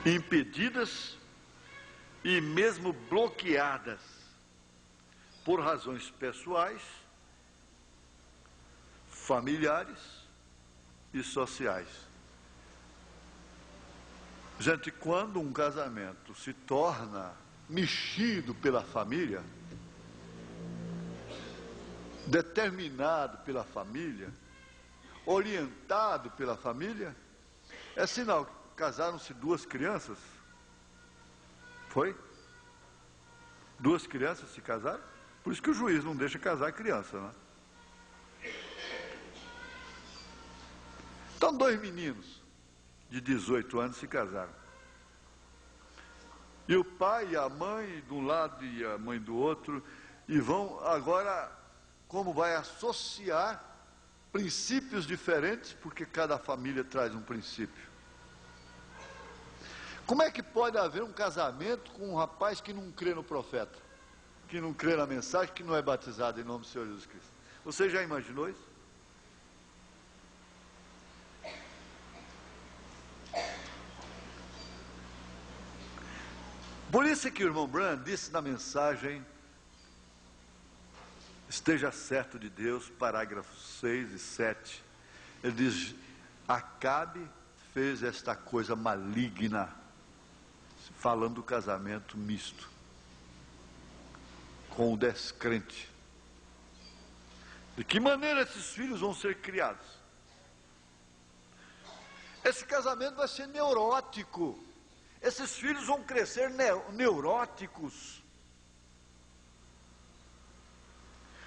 Impedidas e mesmo bloqueadas por razões pessoais, familiares e sociais. Gente, quando um casamento se torna mexido pela família, determinado pela família, orientado pela família, é sinal que casaram-se duas crianças. Foi? Duas crianças se casaram? Por isso que o juiz não deixa casar criança, né? Então, dois meninos de 18 anos se casaram. E o pai e a mãe de um lado e a mãe do outro, e vão agora, como vai associar princípios diferentes, porque cada família traz um princípio. Como é que pode haver um casamento com um rapaz que não crê no profeta, que não crê na mensagem, que não é batizado em nome do Senhor Jesus Cristo? Você já imaginou isso? Por isso que o irmão Branham disse na mensagem, esteja certo de Deus, parágrafos 6 e 7, ele diz, Acabe fez esta coisa maligna, falando do casamento misto, com o descrente. De que maneira esses filhos vão ser criados? Esse casamento vai ser neurótico. Esses filhos vão crescer neuróticos.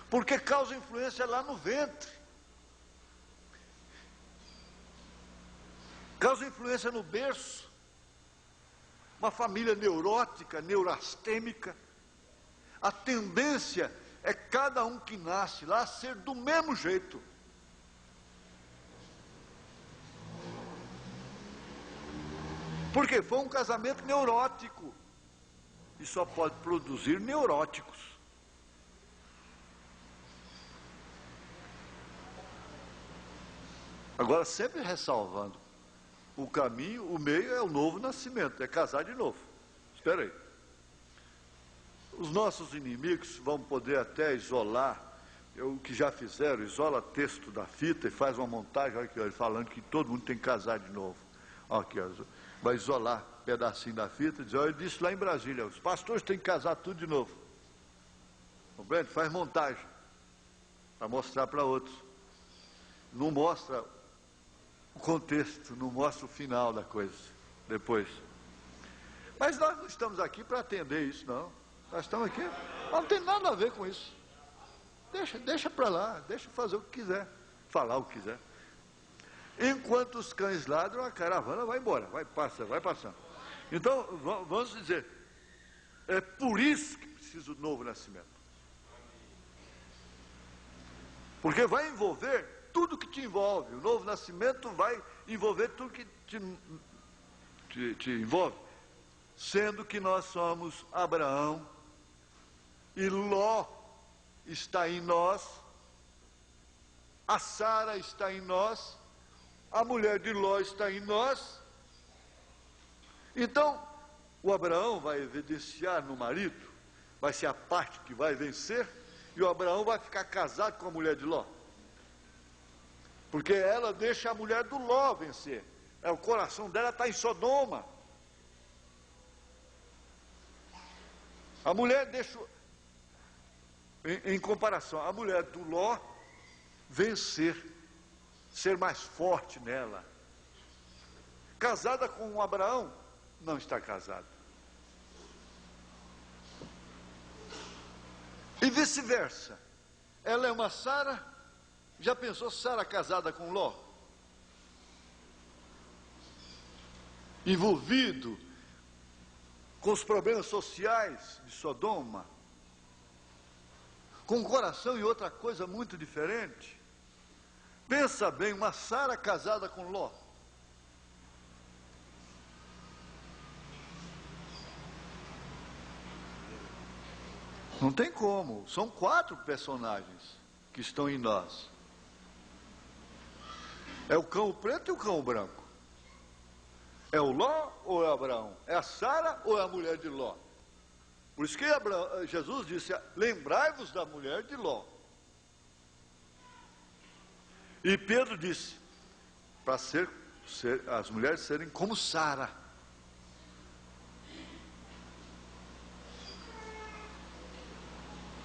Porque causa influência lá no ventre. Causa influência no berço. Uma família neurótica, neurastêmica. A tendência é cada um que nasce lá ser do mesmo jeito. Porque foi um casamento neurótico. E só pode produzir neuróticos. Agora, sempre ressalvando, o caminho, o meio é o novo nascimento, é casar de novo. Espera aí. Os nossos inimigos vão poder até isolar, o que já fizeram, isola texto da fita e faz uma montagem, olha aqui, olha, falando que todo mundo tem que casar de novo. Olha aqui, olha, vai isolar um pedacinho da fita e diz, olha, eu disse lá em Brasília, os pastores têm que casar tudo de novo. Compreende? Faz montagem para mostrar para outros. Não mostra o contexto, não mostra o final da coisa depois. Mas nós não estamos aqui para atender isso, não. Nós estamos aqui, não tem nada a ver com isso. Deixa para lá, deixa fazer o que quiser, falar o que quiser. Enquanto os cães ladram, a caravana vai embora, vai passando. Então, vamos dizer, é por isso que precisa do novo nascimento. Porque vai envolver tudo que te envolve. O novo nascimento vai envolver tudo que te envolve. Sendo que nós somos Abraão e Ló está em nós, a Sara está em nós, a mulher de Ló está em nós. Então, o Abraão vai evidenciar no marido, vai ser a parte que vai vencer, e o Abraão vai ficar casado com a mulher de Ló. Porque ela deixa a mulher do Ló vencer. O coração dela está em Sodoma. A mulher deixa, em comparação, a mulher do Ló vencer, ser mais forte nela. Casada com um Abraão, não está casada. E vice-versa. Ela é uma Sara. Já pensou Sara casada com Ló? Envolvido com os problemas sociais de Sodoma, com o coração e outra coisa muito diferente. Pensa bem, uma Sara casada com Ló. Não tem como, são 4 personagens que estão em nós. É o cão preto e o cão branco. É o Ló ou é Abraão? É a Sara ou é a mulher de Ló? Por isso que Jesus disse, lembrai-vos da mulher de Ló. E Pedro disse, para as mulheres serem como Sara.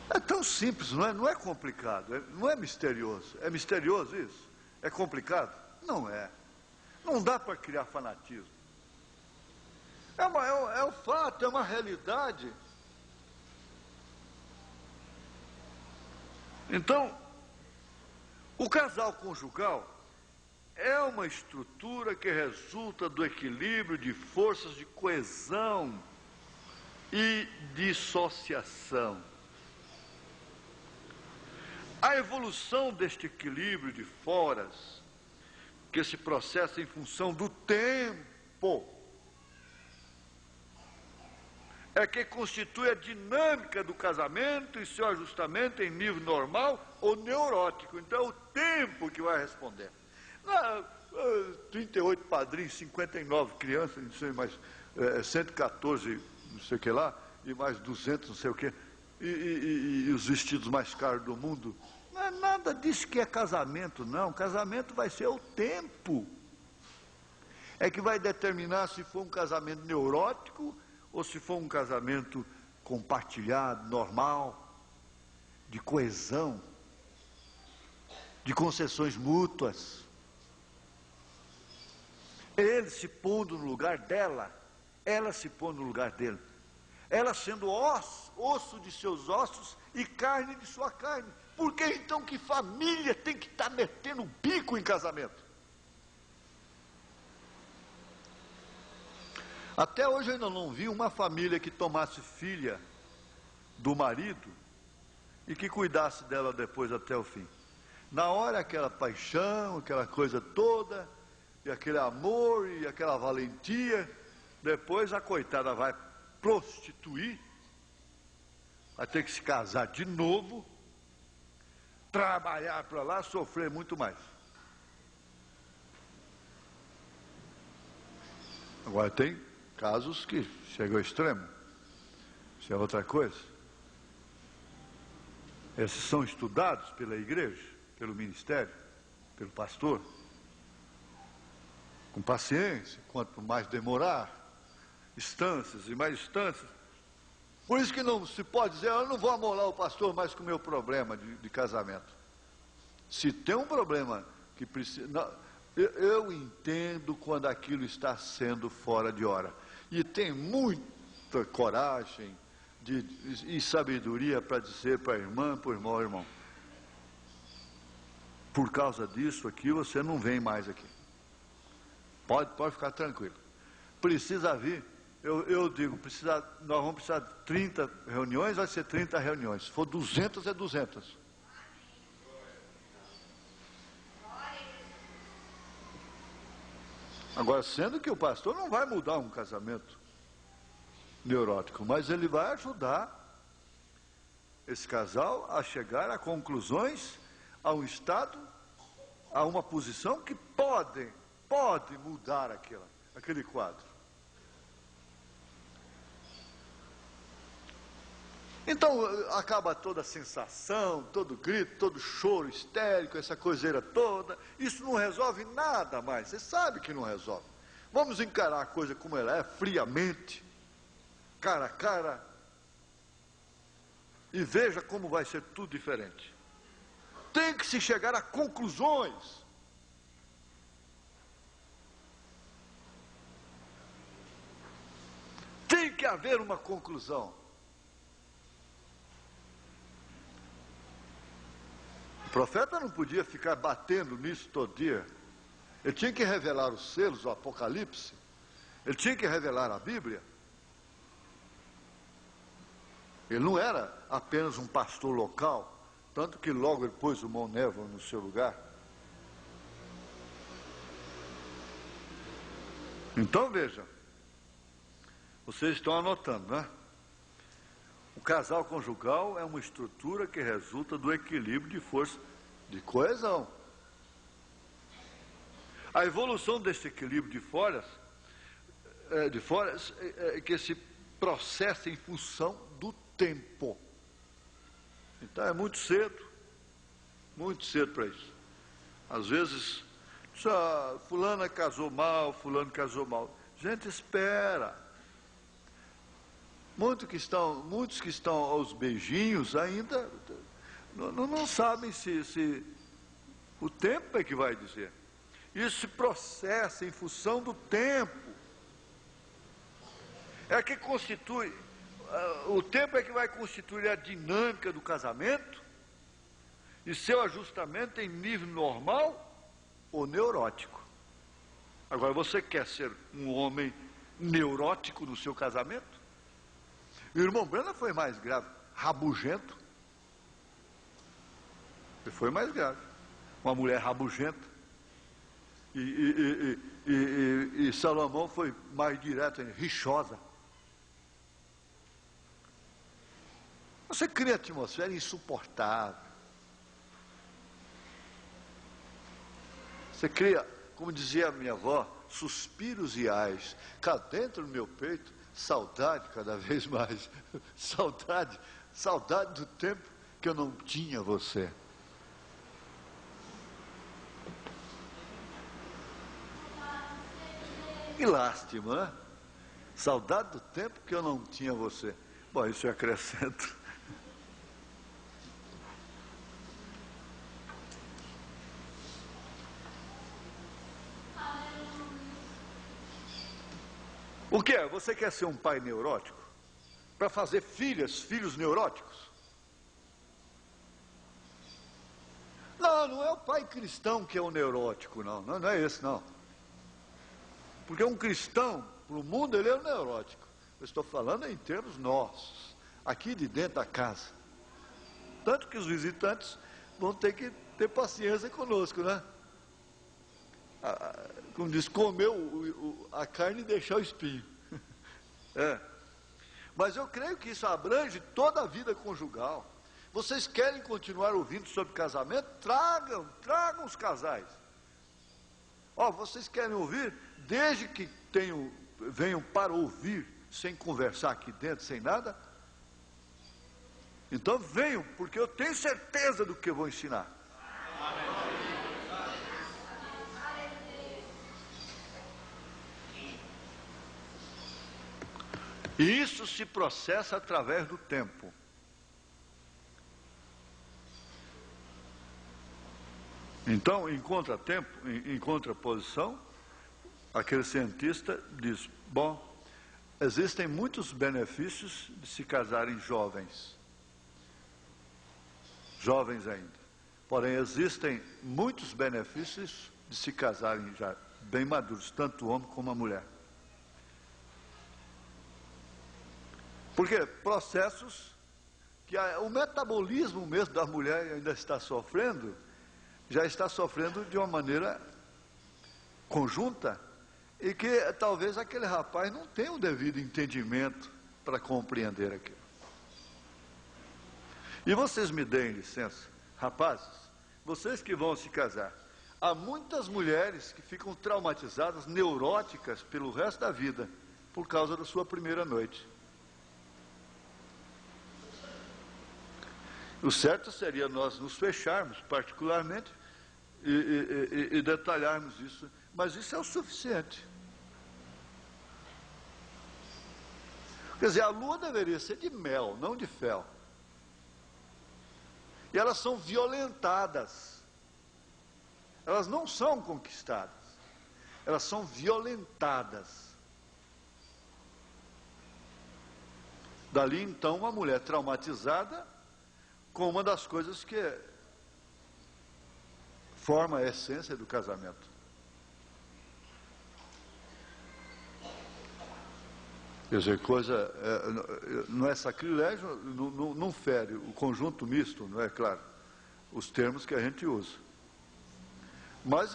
É tão simples, não é complicado, não é misterioso. É misterioso isso? É complicado? Não é. Não dá para criar fanatismo. É um fato, é uma realidade. Então, o casal conjugal é uma estrutura que resulta do equilíbrio de forças de coesão e dissociação. A evolução deste equilíbrio de foras, que se processa em função do tempo, é que constitui a dinâmica do casamento e seu ajustamento em nível normal ou neurótico. Então é o tempo que vai responder. 38 padrinhos, 59 crianças, não sei mais, 114, não sei o que lá, e mais 200, não sei o que, e os vestidos mais caros do mundo. Não é nada disso que é casamento, não. Casamento vai ser o tempo. é que vai determinar se for um casamento neurótico ou se for um casamento compartilhado, normal, de coesão, de concessões mútuas. Ele se pondo no lugar dela, ela se pondo no lugar dele. Ela sendo osso de seus ossos e carne de sua carne. Por que então que família tem que estar metendo o bico em casamento? Até hoje eu ainda não vi uma família que tomasse filha do marido e que cuidasse dela depois até o fim. Na hora aquela paixão, aquela coisa toda, e aquele amor e aquela valentia, depois a coitada vai prostituir, vai ter que se casar de novo, trabalhar para lá, sofrer muito mais. Agora tem casos que chegam ao extremo, isso é outra coisa. Esses são estudados pela igreja, pelo ministério, pelo pastor, com paciência, quanto mais demorar, instâncias e mais instâncias. Por isso que não se pode dizer, eu não vou amolar o pastor mais com o meu problema de casamento. Se tem um problema que precisa... Não, eu entendo quando aquilo está sendo fora de hora. E tem muita coragem e sabedoria para dizer para a irmã, para o irmão, ó, irmão, por causa disso aqui, você não vem mais aqui. Pode ficar tranquilo. Precisa vir, eu digo, nós vamos precisar de 30 reuniões, vai ser 30 reuniões. Se for 200, é 200. Agora, sendo que o pastor não vai mudar um casamento neurótico, mas ele vai ajudar esse casal a chegar a conclusões, a um estado, a uma posição que pode mudar aquele quadro. Então acaba toda a sensação, todo grito, todo choro histérico, essa coiseira toda. Isso não resolve nada mais, você sabe que não resolve. Vamos encarar a coisa como ela é, friamente, cara a cara, e veja como vai ser tudo diferente. Tem que se chegar a conclusões. Tem que haver uma conclusão. O profeta não podia ficar batendo nisso todo dia. Ele tinha que revelar os selos, o Apocalipse. Ele tinha que revelar a Bíblia. Ele não era apenas um pastor local, tanto que logo ele pôs o irmão Névoa no seu lugar. Então veja, vocês estão anotando, né? O casal conjugal é uma estrutura que resulta do equilíbrio de força, de coesão. A evolução desse equilíbrio de forças é que se processa em função do tempo. Então é muito cedo para isso. Às vezes, fulana casou mal, fulano casou mal. Gente, espera. Muitos que estão aos beijinhos ainda não sabem se o tempo é que vai dizer. Isso se processa em função do tempo. É que constitui, o tempo é que vai constituir a dinâmica do casamento e seu ajustamento em nível normal ou neurótico. Agora, você quer ser um homem neurótico no seu casamento? O irmão Brana foi mais grave, rabugento. Ele foi mais grave. Uma mulher rabugenta. E Salomão foi mais direto, rixosa. Você cria atmosfera insuportável. Você cria, como dizia a minha avó, suspiros e ais. Cá dentro do meu peito, saudade cada vez mais. Saudade do tempo que eu não tinha você. Que lástima, né? Saudade do tempo que eu não tinha você. Bom, isso eu acrescento. O que é? Você quer ser um pai neurótico? Para fazer filhos neuróticos? Não, não é o pai cristão que é o neurótico, não. Não é esse, não. Porque um cristão, para o mundo, ele é o neurótico. Eu estou falando em termos nossos, aqui de dentro da casa. Tanto que os visitantes vão ter que ter paciência conosco, né? Como diz, comer a carne e deixar o espinho. É. Mas eu creio que isso abrange toda a vida conjugal. Vocês querem continuar ouvindo sobre casamento? Tragam os casais. Vocês querem ouvir? Desde que venham para ouvir, sem conversar aqui dentro, sem nada. Então venham, porque eu tenho certeza do que eu vou ensinar. E isso se processa através do tempo. Então, em contraposição, aquele cientista diz, bom, existem muitos benefícios de se casarem jovens ainda. Porém, existem muitos benefícios de se casarem já bem maduros, tanto o homem como a mulher. Porque processos que o metabolismo mesmo da mulher ainda está sofrendo, já está sofrendo de uma maneira conjunta, e que talvez aquele rapaz não tenha o devido entendimento para compreender aquilo. E vocês me deem licença, rapazes, vocês que vão se casar, há muitas mulheres que ficam traumatizadas, neuróticas pelo resto da vida, por causa da sua primeira noite. O certo seria nós nos fecharmos particularmente e detalharmos isso, mas isso é o suficiente. Quer dizer, a lua deveria ser de mel, não de fel. E elas são violentadas. Elas não são conquistadas. Elas são violentadas. Dali então uma mulher traumatizada com uma das coisas que forma a essência do casamento. Quer dizer, não é sacrilégio, não fere o conjunto misto, não é claro, os termos que a gente usa. Mas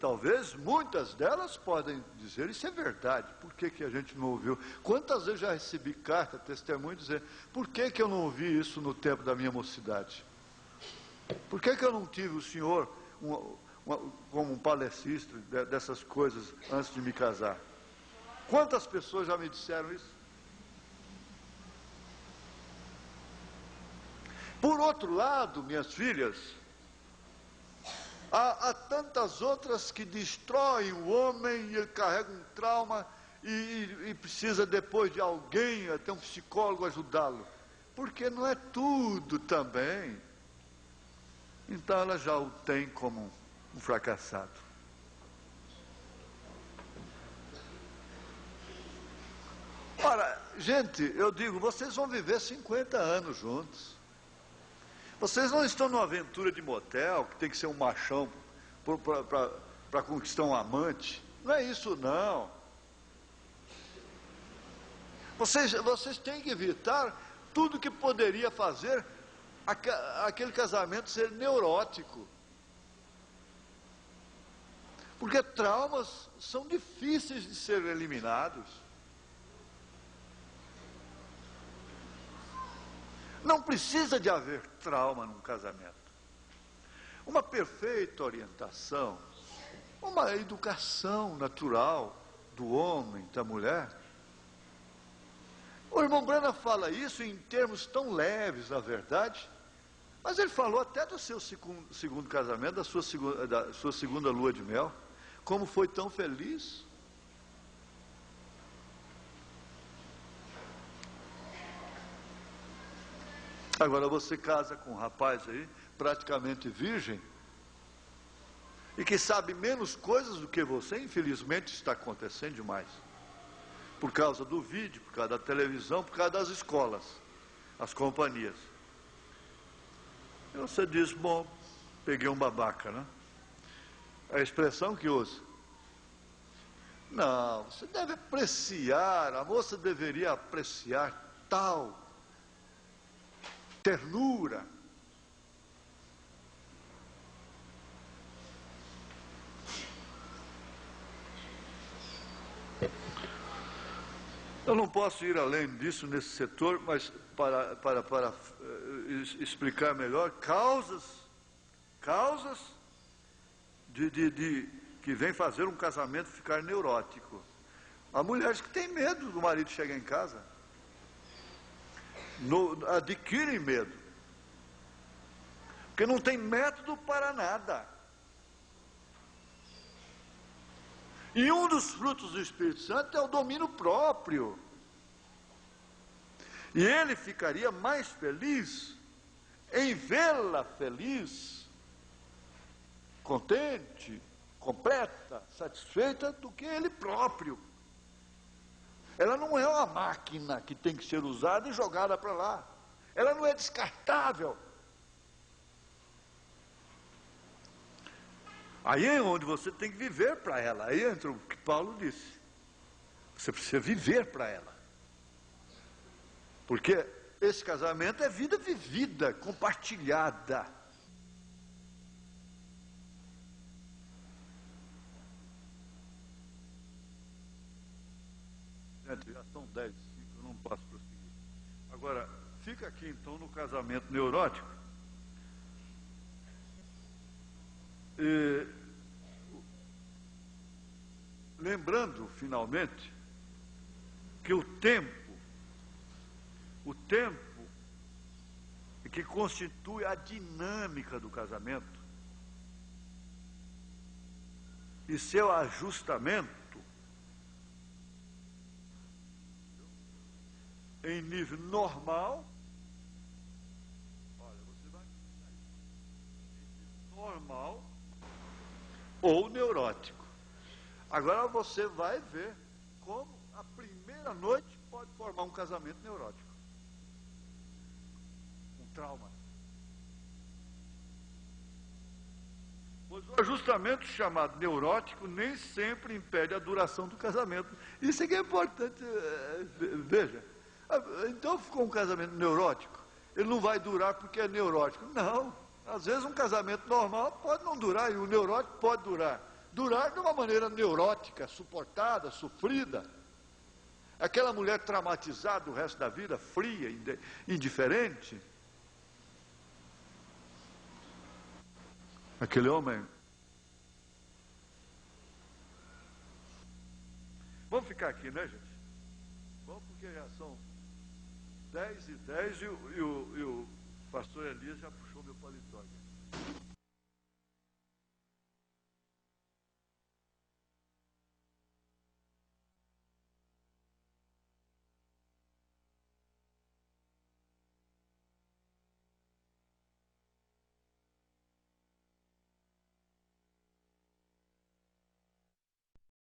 talvez muitas delas podem dizer, isso é verdade, por que a gente não ouviu? Quantas vezes já recebi carta, testemunho, dizer, por que eu não ouvi isso no tempo da minha mocidade? Por que eu não tive o senhor como um palestrista dessas coisas antes de me casar? Quantas pessoas já me disseram isso? Por outro lado, minhas filhas, há tantas outras que destroem o homem e ele carrega um trauma e precisa depois de alguém, até um psicólogo, ajudá-lo. Porque não é tudo também. Então ela já o tem como um fracassado. Ora, gente, eu digo, vocês vão viver 50 anos juntos. Vocês não estão numa aventura de motel, que tem que ser um machão para conquistar um amante. Não é isso, não. Vocês têm que evitar tudo que poderia fazer aquele casamento ser neurótico. Porque traumas são difíceis de ser eliminados. Não precisa de haver trauma num casamento. Uma perfeita orientação, uma educação natural do homem, da mulher. O irmão Brana fala isso em termos tão leves, na verdade, mas ele falou até do seu segundo casamento, da sua segunda lua de mel, como foi tão feliz. Agora você casa com um rapaz aí, praticamente virgem, e que sabe menos coisas do que você, infelizmente está acontecendo demais. Por causa do vídeo, por causa da televisão, por causa das escolas, as companhias. E você diz, bom, peguei um babaca, né? É a expressão que usa. Não, você deve apreciar, a moça deveria apreciar tal ternura. Eu não posso ir além disso nesse setor, mas para explicar melhor, causas que vem fazer um casamento ficar neurótico. Há mulheres que têm medo do marido chegar em casa. Adquirem medo. Porque não tem método para nada. E um dos frutos do Espírito Santo é o domínio próprio. E ele ficaria mais feliz em vê-la feliz, contente, completa, satisfeita, do que ele próprio. Ela não é uma máquina que tem que ser usada e jogada para lá. Ela não é descartável. Aí é onde você tem que viver para ela. Aí entra o que Paulo disse. Você precisa viver para ela. Porque esse casamento é vida vivida, compartilhada. Gente, já são 10, eu não posso prosseguir. Agora, fica aqui então no casamento neurótico. Lembrando, finalmente, que o tempo que constitui a dinâmica do casamento e seu ajustamento em nível normal, olha, você vai normal ou neurótico. Agora você vai ver como a primeira noite pode formar um casamento neurótico. Um trauma. Pois o ajustamento chamado neurótico nem sempre impede a duração do casamento. Isso é que é importante. Veja, então ficou um casamento neurótico, ele não vai durar porque é neurótico. Não, às vezes um casamento normal pode não durar, e o neurótico pode durar. Durar de uma maneira neurótica, suportada, sofrida. Aquela mulher traumatizada o resto da vida, fria, indiferente. Aquele homem. Vamos ficar aqui, né, gente? Vamos, porque já são 10h10 e o pastor Elias já puxou meu paletó aqui.